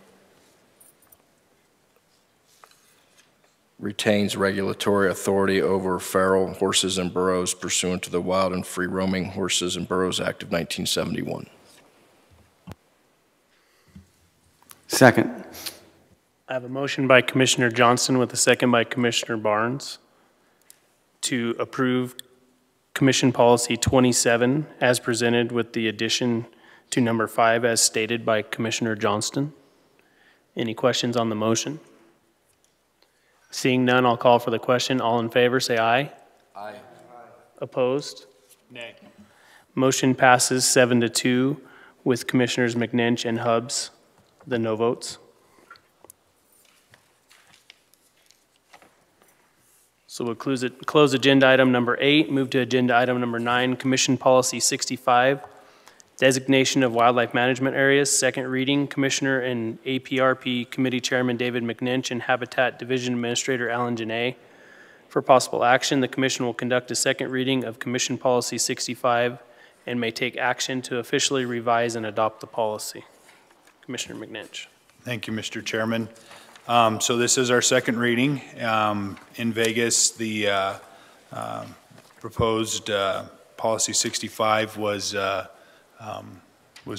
retains regulatory authority over feral horses and burros pursuant to the Wild and Free Roaming Horses and Burros Act of 1971. Second. I have a motion by Commissioner Johnston with a second by Commissioner Barnes to approve Commission Policy 27 as presented with the addition to number 5 as stated by Commissioner Johnston. Any questions on the motion? Seeing none, I'll call for the question. All in favor, say aye. Aye. Opposed? Nay. Motion passes 7-2 with Commissioners McNinch and Hubbs, the no votes. So we'll close agenda item number 8, move to agenda item number 9, Commission Policy 65, Designation of Wildlife Management Areas, second reading. Commissioner and APRP Committee Chairman David McNinch and Habitat Division Administrator Alan Janae. For possible action, the Commission will conduct a second reading of Commission Policy 65 and may take action to officially revise and adopt the policy. Commissioner McNinch. Thank you, Mr. Chairman. So this is our second reading. In Vegas, the proposed Policy 65 was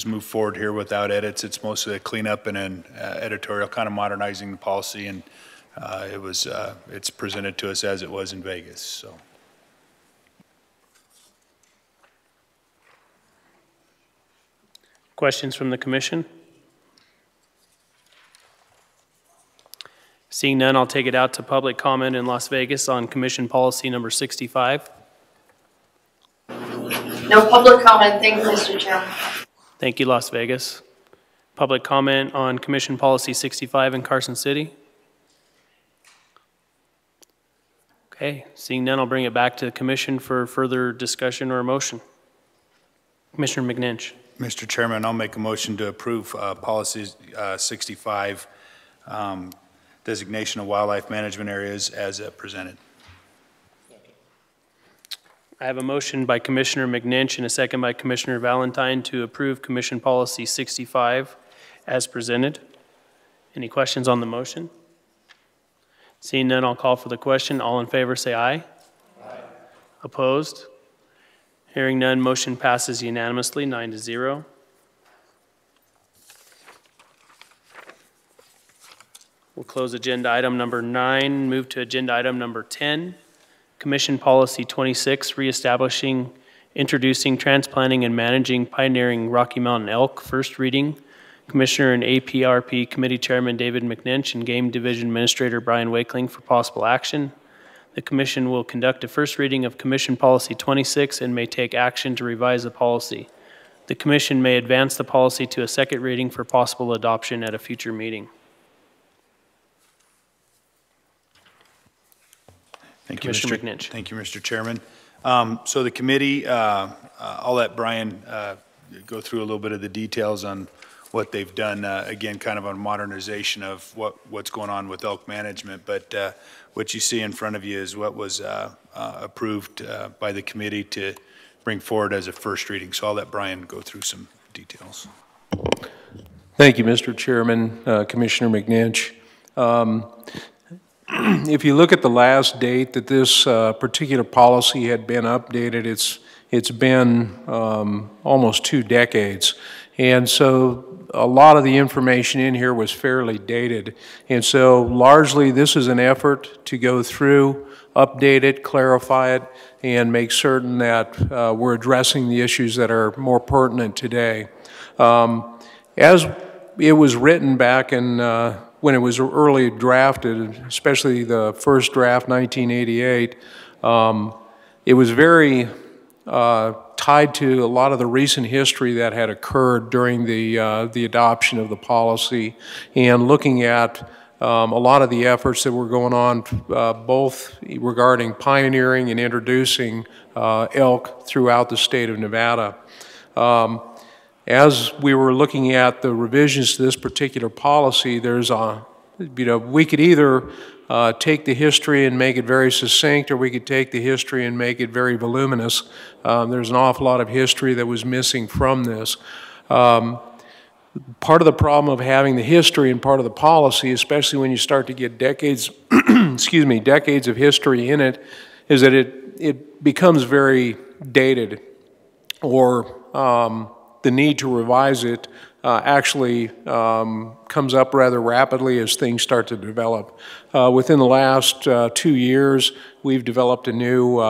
moved forward here without edits. It's mostly a cleanup and an editorial, kind of modernizing the policy, and it's presented to us as it was in Vegas. So. Questions from the Commission? Seeing none, I'll take it out to public comment in Las Vegas on Commission Policy number 65. No public comment. Thank you, Mr. Chairman. Thank you, Las Vegas. Public comment on Commission Policy 65 in Carson City. Okay, seeing none, I'll bring it back to the Commission for further discussion or a motion. Commissioner McNinch. Mr. Chairman, I'll make a motion to approve Policy 65, Designation of Wildlife Management Areas as presented. I have a motion by Commissioner McNinch and a second by Commissioner Valentine to approve Commission Policy 65 as presented. Any questions on the motion? Seeing none, I'll call for the question. All in favor say aye. Aye. Opposed? Hearing none, motion passes unanimously, 9-0. We'll close agenda item number 9, move to agenda item number 10. Commission Policy 26, reestablishing, introducing, transplanting, and managing pioneering Rocky Mountain elk, first reading. Commissioner and APRP Committee Chairman David McNinch and Game Division Administrator Brian Wakeling for possible action. The Commission will conduct a first reading of Commission Policy 26 and may take action to revise the policy. The Commission may advance the policy to a second reading for possible adoption at a future meeting. Thank you, Commissioner McNinch. Thank you, Mr. Chairman. So the committee, I'll let Brian go through a little bit of the details on what they've done, again, kind of on modernization of what's going on with elk management. But what you see in front of you is what was approved by the committee to bring forward as a first reading. So I'll let Brian go through some details. Thank you, Mr. Chairman, Commissioner McNinch. If you look at the last date that this particular policy had been updated, it's been almost 2 decades. And so a lot of the information in here was fairly dated. And so largely this is an effort to go through, update it, clarify it, and make certain that we're addressing the issues that are more pertinent today. As it was written back in when it was early drafted, especially the first draft, 1988, it was very tied to a lot of the recent history that had occurred during the adoption of the policy, and looking at a lot of the efforts that were going on, both regarding pioneering and introducing elk throughout the state of Nevada. As we were looking at the revisions to this particular policy, there's a, we could either take the history and make it very succinct, or we could take the history and make it very voluminous. There's an awful lot of history that was missing from this. Part of the problem of having the history and part of the policy, especially when you start to get decades, excuse me, decades of history in it, is that it becomes very dated, or the need to revise it actually comes up rather rapidly as things start to develop. Within the last 2 years, we've developed a new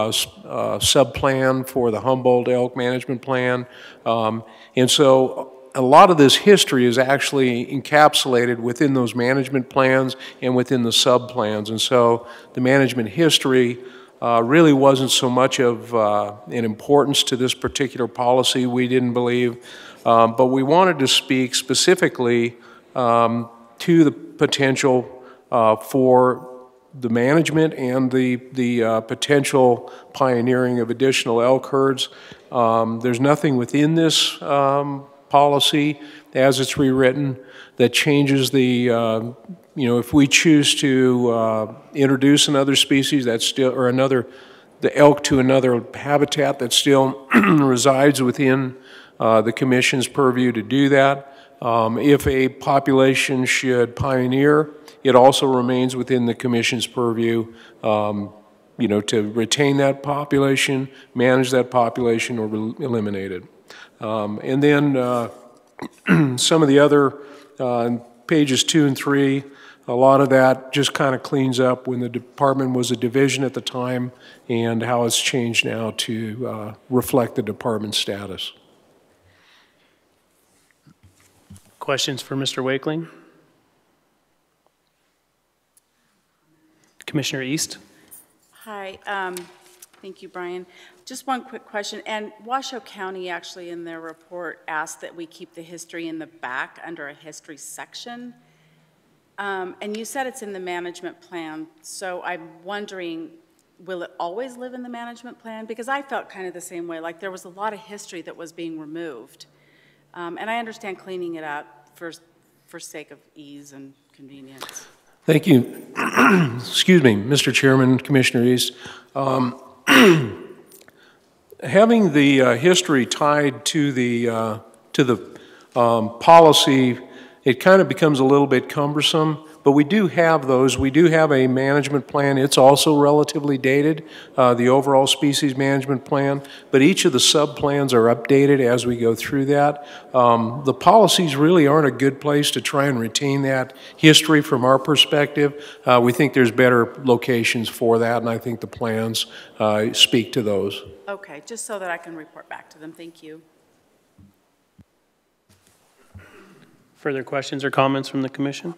sub-plan for the Humboldt Elk Management Plan. And so a lot of this history is actually encapsulated within those management plans and within the sub-plans. And so the management history really wasn't so much of an importance to this particular policy, we didn't believe. But we wanted to speak specifically to the potential for the management and the potential pioneering of additional elk herds. There's nothing within this policy as it's rewritten that changes the, if we choose to introduce another species that's still, or the elk to another habitat that still resides within the Commission's purview to do that. If a population should pioneer, it also remains within the Commission's purview, to retain that population, manage that population, or eliminate it. And then some of the other pages 2 and 3, a lot of that just kind of cleans up when the department was a division at the time and how it's changed now to reflect the department's status. Questions for Mr. Wakeling? Commissioner East? Hi, thank you, Brian. Just one quick question, and Washoe County actually in their report asked that we keep the history in the back under a history section. And you said it's in the management plan, so I'm wondering, will it always live in the management plan? Because I felt kind of the same way, like there was a lot of history that was being removed. And I understand cleaning it up for sake of ease and convenience. Thank you. Excuse me, Mr. Chairman, Commissioner East. Having the history tied to the policy, it kind of becomes a little bit cumbersome, but we do have those. We do have a management plan. It's also relatively dated, the overall species management plan, but each of the sub-plans are updated as we go through that. The policies really aren't a good place to try and retain that history from our perspective. We think there's better locations for that, and I think the plans speak to those. Okay, just so that I can report back to them. Thank you. Further questions or comments from the Commission?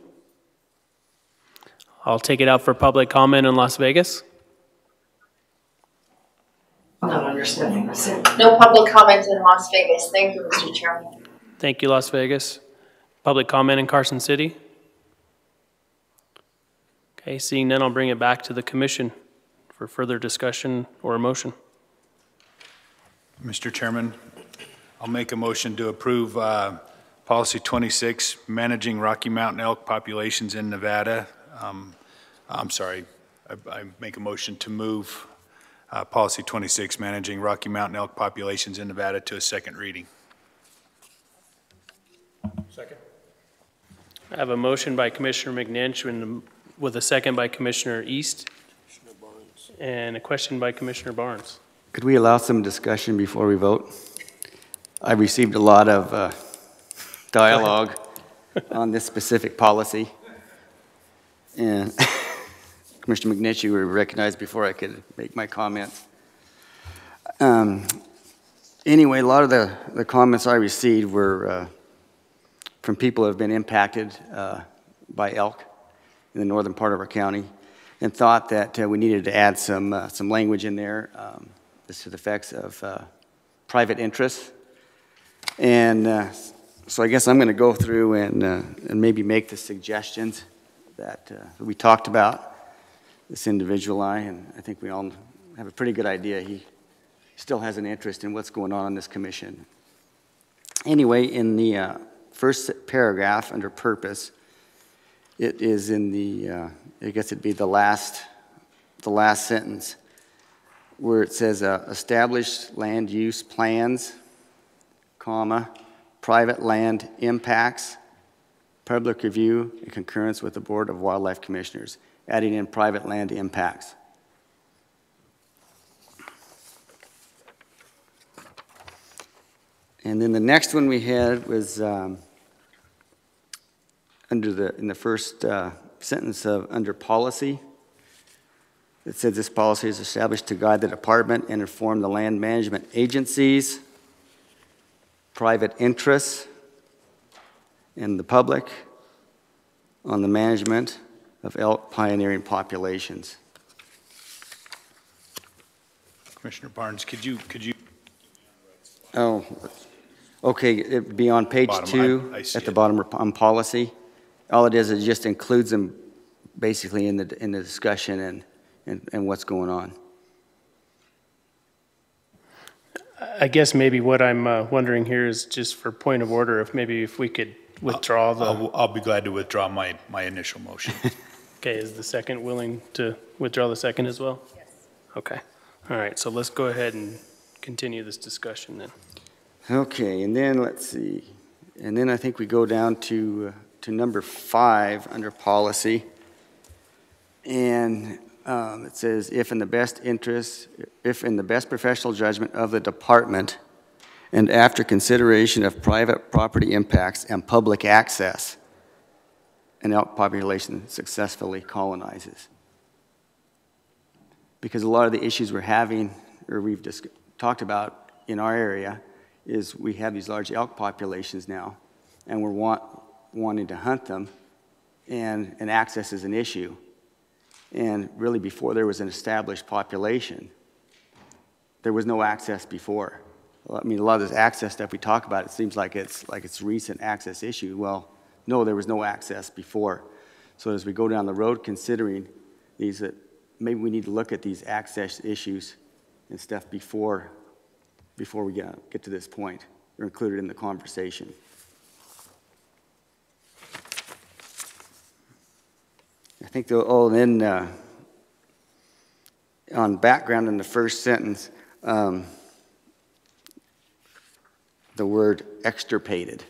I'll take it out for public comment in Las Vegas. Not understanding. No public comment in Las Vegas. Thank you, Mr. Chairman. Thank you, Las Vegas. Public comment in Carson City? Okay, seeing none, I'll bring it back to the Commission for further discussion or a motion. Mr. Chairman, I'll make a motion to approve Policy 26, Managing Rocky Mountain Elk Populations in Nevada. I'm sorry, I make a motion to move Policy 26, Managing Rocky Mountain Elk Populations in Nevada to a second reading. Second. I have a motion by Commissioner McNinch with a second by Commissioner East and a question by Commissioner Barnes. Could we allow some discussion before we vote? I received a lot of dialogue on this specific policy. And Commissioner McNish, you were recognized before I could make my comments. Anyway, a lot of the comments I received were from people who have been impacted by elk in the northern part of our county, and thought that we needed to add some language in there as to the effects of private interests. And so I guess I'm going to go through and maybe make the suggestions that we talked about, this individual and I think we all have a pretty good idea. He still has an interest in what's going on in this commission. Anyway, in the first paragraph under purpose, it is in the, I guess it'd be the last sentence, where it says established land use plans, comma, private land impacts, public review in concurrence with the Board of Wildlife Commissioners, adding in private land impacts. And then the next one we had was in the first sentence under policy. It says this policy is established to guide the department and inform the land management agencies, private interests, and the public on the management of elk pioneering populations. Commissioner Barnes, could you? Oh, okay, it'd be on page bottom, 2 I see at the it. bottom on policy. All it is just includes them basically in the discussion and what's going on. I guess maybe what I'm wondering here is just for point of order, if we could withdraw I'll be glad to withdraw my initial motion. Okay, is the second willing to withdraw the second as well? Yes. Okay. All right, so let's go ahead and continue this discussion then. Okay, and then let's see. And then I think we go down to number 5 under policy. And it says, if in the best professional judgment of the department, and after consideration of private property impacts and public access, an elk population successfully colonizes. Because a lot of the issues we're having, or we've talked about in our area, is we have these large elk populations now, and we're wanting to hunt them, and access is an issue. And really, before there was an established population, there was no access before. I mean, a lot of this access stuff we talk about, it seems like it's a recent access issue. Well, no, there was no access before. So as we go down the road considering these, maybe we need to look at these access issues and stuff before we get to this point, or include it in the conversation. I think, then on background in the first sentence, the word extirpated.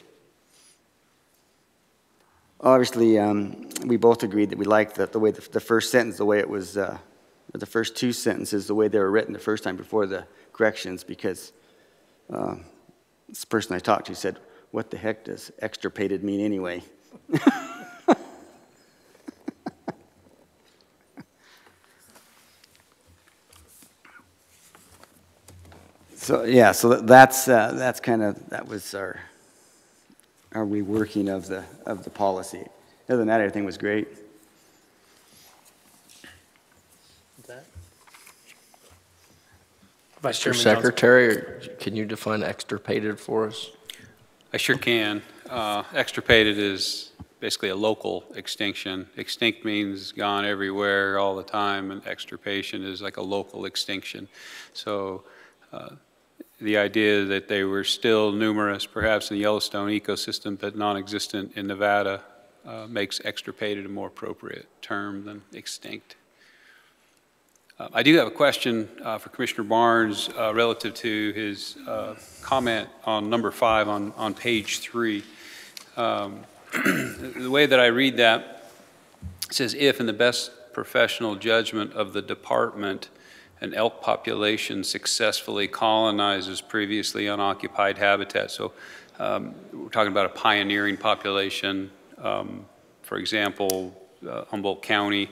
Obviously, we both agreed that we liked the way the first sentence, the way it was, or the first 2 sentences, the way they were written the first time before the corrections, because this person I talked to said, what the heck does extirpated mean anyway? So yeah, so that's kind of, that was our reworking of the policy. Other than that, everything was great. Mr. Secretary, can you define extirpated for us? I sure can. Extirpated is basically a local extinction. Extinct means gone everywhere all the time, and extirpation is like a local extinction. So the idea that they were still numerous, perhaps in the Yellowstone ecosystem, but non-existent in Nevada, makes extirpated a more appropriate term than extinct. I do have a question for Commissioner Barnes relative to his comment on number 5 on page 3. The way that I read that, it says, if in the best professional judgment of the department, an elk population successfully colonizes previously unoccupied habitat. So we're talking about a pioneering population. For example, Humboldt County,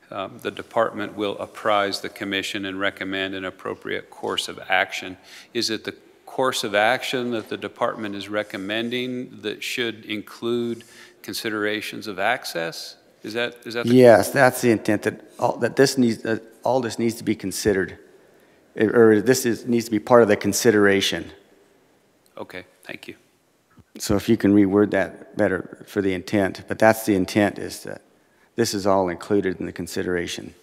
the department will apprise the commission and recommend an appropriate course of action. Is it the course of action that the department is recommending that should include considerations of access? Is that the Yes, that's the intent, that all this needs to be considered, or needs to be part of the consideration. Okay, thank you. So if you can reword that better for the intent, but that's the intent, is that this is all included in the consideration.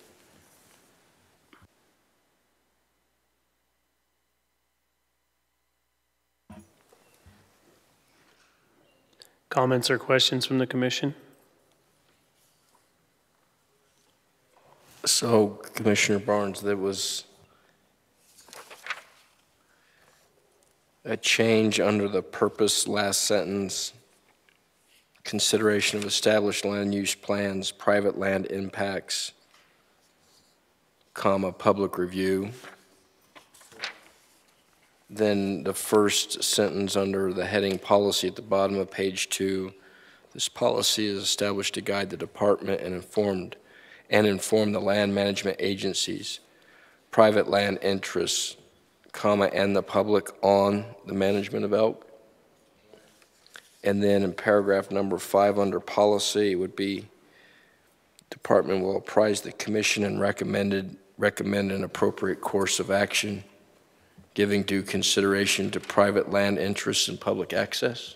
Comments or questions from the commission? So, Commissioner Barnes, there was a change under the purpose last sentence, consideration of established land use plans, private land impacts, comma, public review. Then the first sentence under the heading policy at the bottom of page 2, this policy is established to guide the department and inform the land management agencies, private land interests, comma, and the public on the management of elk. And then in paragraph number 5 under policy, it would be department will apprise the commission and recommend an appropriate course of action, giving due consideration to private land interests and public access.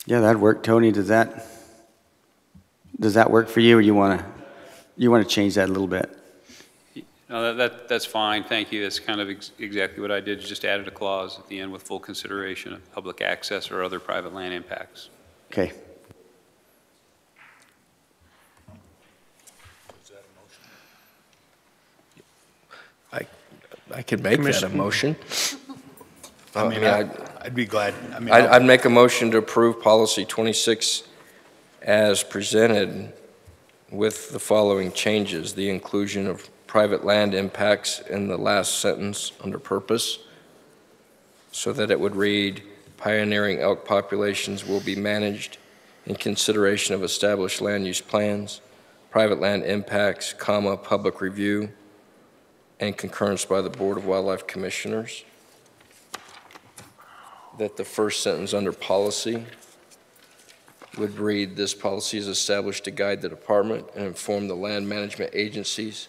Yeah, that'd work. Tony, does that work for you, or you want to change that a little bit? No, that's fine. Thank you. That's kind of exactly what I did. Just added a clause at the end with full consideration of public access or other private land impacts. Okay. I could make that a motion. I'd be glad. I'd make a motion to approve policy 26 as presented with the following changes: the inclusion of private land impacts in the last sentence under purpose, so that it would read, pioneering elk populations will be managed in consideration of established land use plans, private land impacts, comma, public review, and concurrence by the Board of Wildlife Commissioners. That the first sentence under policy would read, this policy is established to guide the department and inform the land management agencies,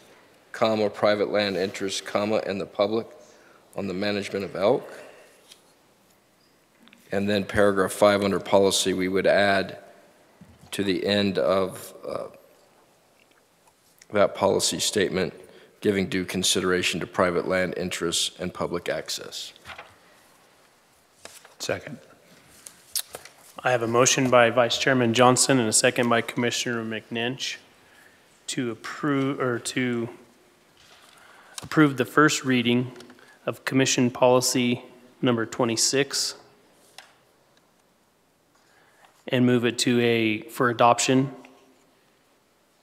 comma, private land interests, comma, and the public on the management of elk. And then paragraph 5 under policy, we would add to the end of that policy statement, giving due consideration to private land interests and public access. Second. I have a motion by Vice Chairman Johnson and a second by Commissioner McNinch to approve the first reading of Commission Policy number 26 and move it for adoption.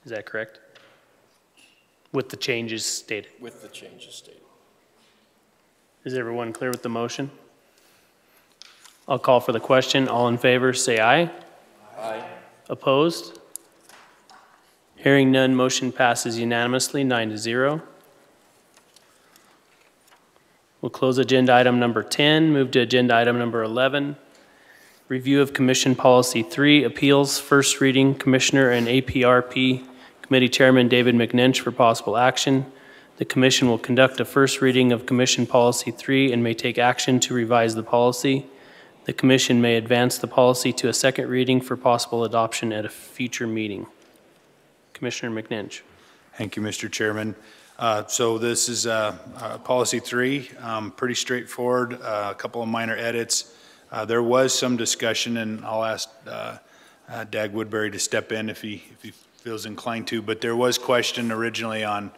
Is that correct? With the changes stated. With the changes stated. Is everyone clear with the motion? I'll call for the question. All in favor, say aye. Aye. Opposed? Hearing none, motion passes unanimously, 9-0. We'll close agenda item number 10, move to agenda item number 11. Review of Commission Policy 3, Appeals, first reading, Commissioner and APRP Committee Chairman David McNinch for possible action. The Commission will conduct a first reading of Commission Policy 3 and may take action to revise the policy. The Commission may advance the policy to a second reading for possible adoption at a future meeting. Commissioner McNinch. Thank you, Mr. Chairman. So this is Policy 3, pretty straightforward, a couple of minor edits. There was some discussion, and I'll ask Dag Woodbury to step in if he feels inclined to, but there was question originally on,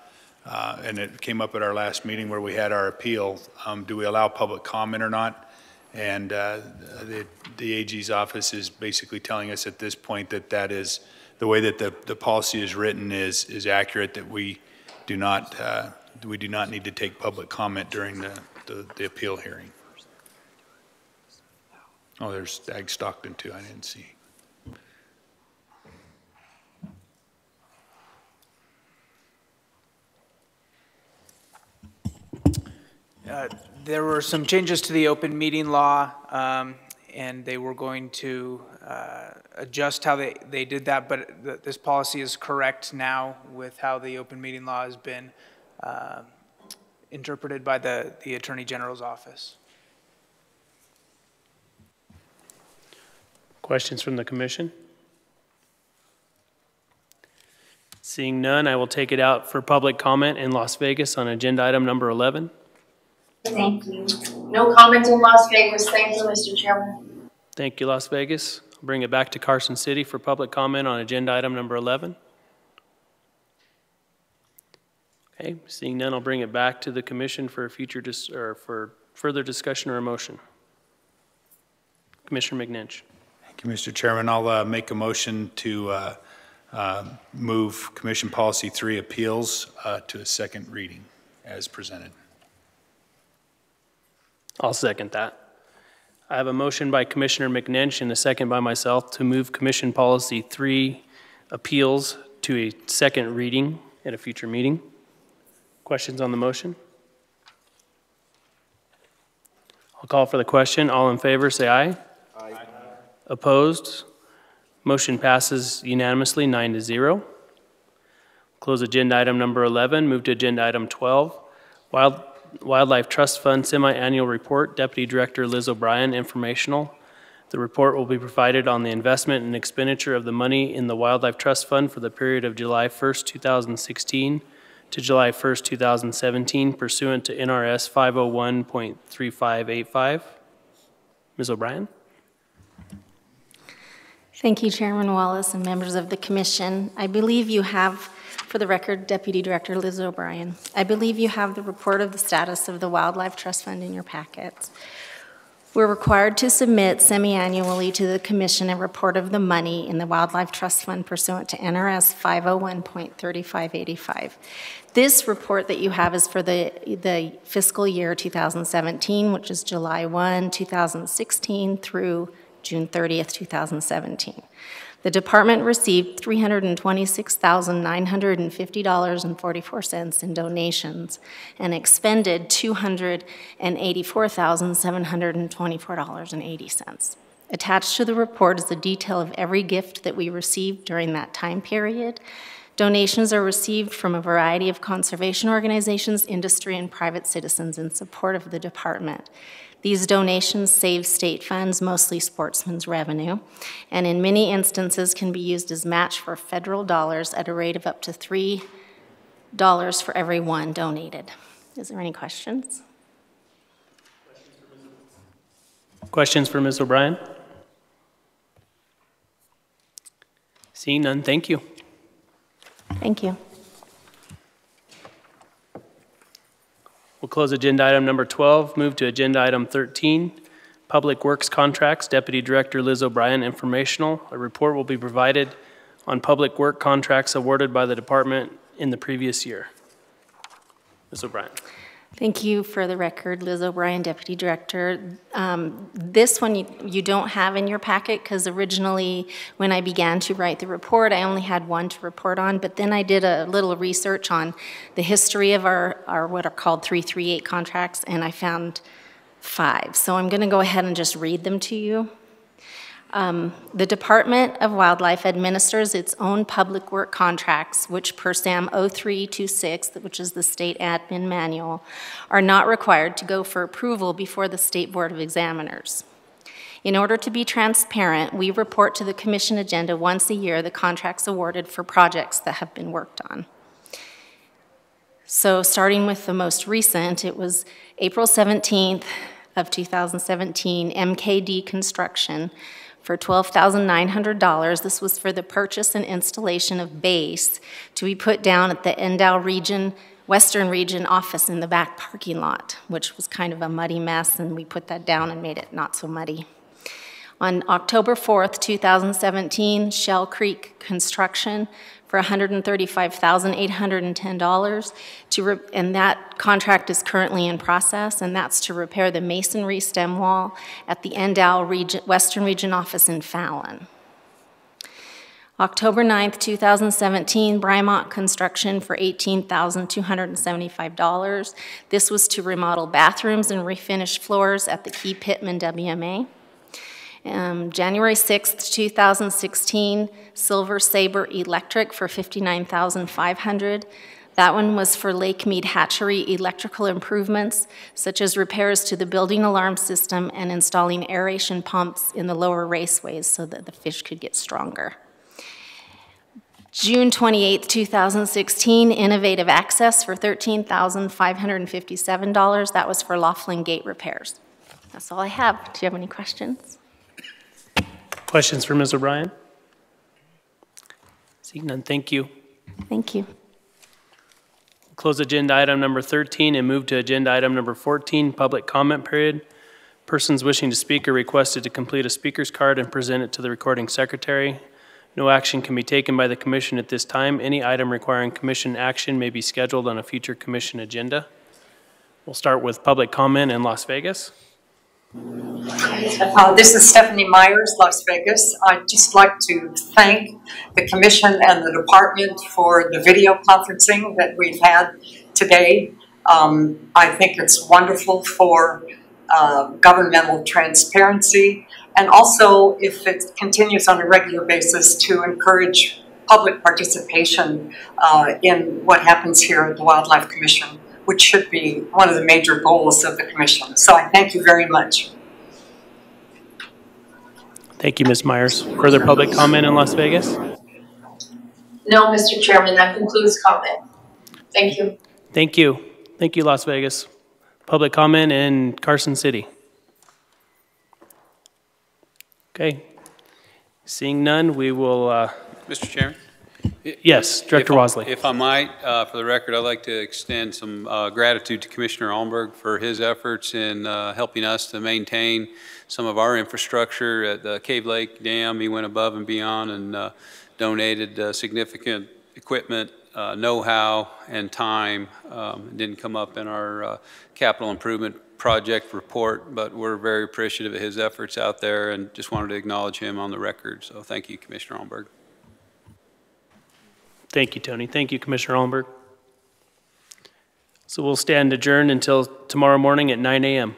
and it came up at our last meeting where we had our appeal, do we allow public comment or not? And the AG's office is basically telling us at this point that that is, the way that the policy is written is accurate, that we do not need to take public comment during the appeal hearing. Oh, there's Ag Stockton too, I didn't see. There were some changes to the open meeting law, and they were going to adjust how they did that, but this policy is correct now with how the open meeting law has been interpreted by the Attorney General's office. Questions from the commission? Seeing none, I will take it out for public comment in Las Vegas on agenda item number 11. Thank you. No comment in Las Vegas. Thank you, Mr. Chairman. Thank you, Las Vegas. I'll bring it back to Carson City for public comment on agenda item number 11. Okay, seeing none, I'll bring it back to the commission for future for further discussion or a motion. Commissioner McNinch. Thank you, Mr. Chairman. I'll make a motion to move Commission Policy 3 appeals to a second reading as presented. I'll second that. I have a motion by Commissioner McNinch and a second by myself to move Commission Policy 3 appeals to a second reading at a future meeting. Questions on the motion? I'll call for the question. All in favor, say aye. Aye. Opposed? Motion passes unanimously, 9-0. Close agenda item number 11. Move to agenda item 12. Wildlife Trust Fund Semi-Annual Report, Deputy Director Liz O'Brien, informational. The report will be provided on the investment and expenditure of the money in the Wildlife Trust Fund for the period of July 1st, 2016 to July 1st, 2017, pursuant to NRS 501.3585. Ms. O'Brien. Thank you, Chairman Wallace and members of the Commission. I believe you have, for the record, Deputy Director Liz O'Brien, I believe you have the report of the status of the Wildlife Trust Fund in your packets. We're required to submit semi-annually to the Commission a report of the money in the Wildlife Trust Fund pursuant to NRS 501.3585. This report that you have is for the fiscal year 2017, which is July 1, 2016 through June 30th, 2017. The department received $326,950.44 in donations and expended $284,724.80. Attached to the report is a detail of every gift that we received during that time period. Donations are received from a variety of conservation organizations, industry, and private citizens in support of the department. These donations save state funds, mostly sportsmen's revenue, and in many instances can be used as match for federal dollars at a rate of up to $3 for every one donated. Is there any questions? Questions for Ms. O'Brien? Seeing none, thank you. Thank you. We'll close agenda item number 12, move to agenda item 13, Public Works Contracts, Deputy Director Liz O'Brien, informational. A report will be provided on public work contracts awarded by the department in the previous year. Ms. O'Brien. Thank you. For the record, Liz O'Brien, Deputy Director. This one you don't have in your packet because originally when I began to write the report, I only had one to report on, but then I did a little research on the history of our what are called 338 contracts, and I found 5. So I'm going to go ahead and just read them to you. The Department of Wildlife administers its own public work contracts, which per SAM 0326, which is the state admin manual, are not required to go for approval before the State Board of Examiners. In order to be transparent, we report to the Commission agenda once a year the contracts awarded for projects that have been worked on. So starting with the most recent, it was April 17th of 2017, MKD Construction, for $12,900. This was for the purchase and installation of base to be put down at the Endow Region, Western Region office in the back parking lot, which was kind of a muddy mess, and we put that down and made it not so muddy. On October 4th, 2017, Shell Creek Construction for $135,810 and that contract is currently in process, and that's to repair the masonry stem wall at the NDOW Western Region office in Fallon. October 9th, 2017, Brymont Construction for $18,275. This was to remodel bathrooms and refinish floors at the Key Pittman WMA. January 6th, 2016, Silver Sabre Electric for $59,500. That one was for Lake Mead Hatchery electrical improvements, such as repairs to the building alarm system and installing aeration pumps in the lower raceways so that the fish could get stronger. June 28, 2016, Innovative Access for $13,557. That was for Laughlin Gate repairs. That's all I have. Do you have any questions? Questions for Ms. O'Brien? Seeing none, thank you. Thank you. Close agenda item number 13 and move to agenda item number 14, public comment period. Persons wishing to speak are requested to complete a speaker's card and present it to the recording secretary. No action can be taken by the commission at this time. Any item requiring commission action may be scheduled on a future commission agenda. We'll start with public comment in Las Vegas. This is Stephanie Myers, Las Vegas. I'd just like to thank the commission and the department for the video conferencing that we've had today. I think it's wonderful for governmental transparency, and also if it continues on a regular basis to encourage public participation in what happens here at the Wildlife Commission, which should be one of the major goals of the commission. So I thank you very much. Thank you, Ms. Myers. Further public comment in Las Vegas? No, Mr. Chairman, that concludes comment. Thank you. Thank you. Thank you, Las Vegas. Public comment in Carson City. Okay. Seeing none, we will... Mr. Chairman? Yes, Director Wasley. If I might, for the record, I'd like to extend some gratitude to Commissioner Almberg for his efforts in helping us to maintain some of our infrastructure at the Cave Lake Dam. He went above and beyond and donated significant equipment, know-how, and time. It didn't come up in our capital improvement project report, but we're very appreciative of his efforts out there and just wanted to acknowledge him on the record. So thank you, Commissioner Almberg. Thank you, Tony. Thank you, Commissioner Almberg. So we'll stand adjourned until tomorrow morning at 9 a.m.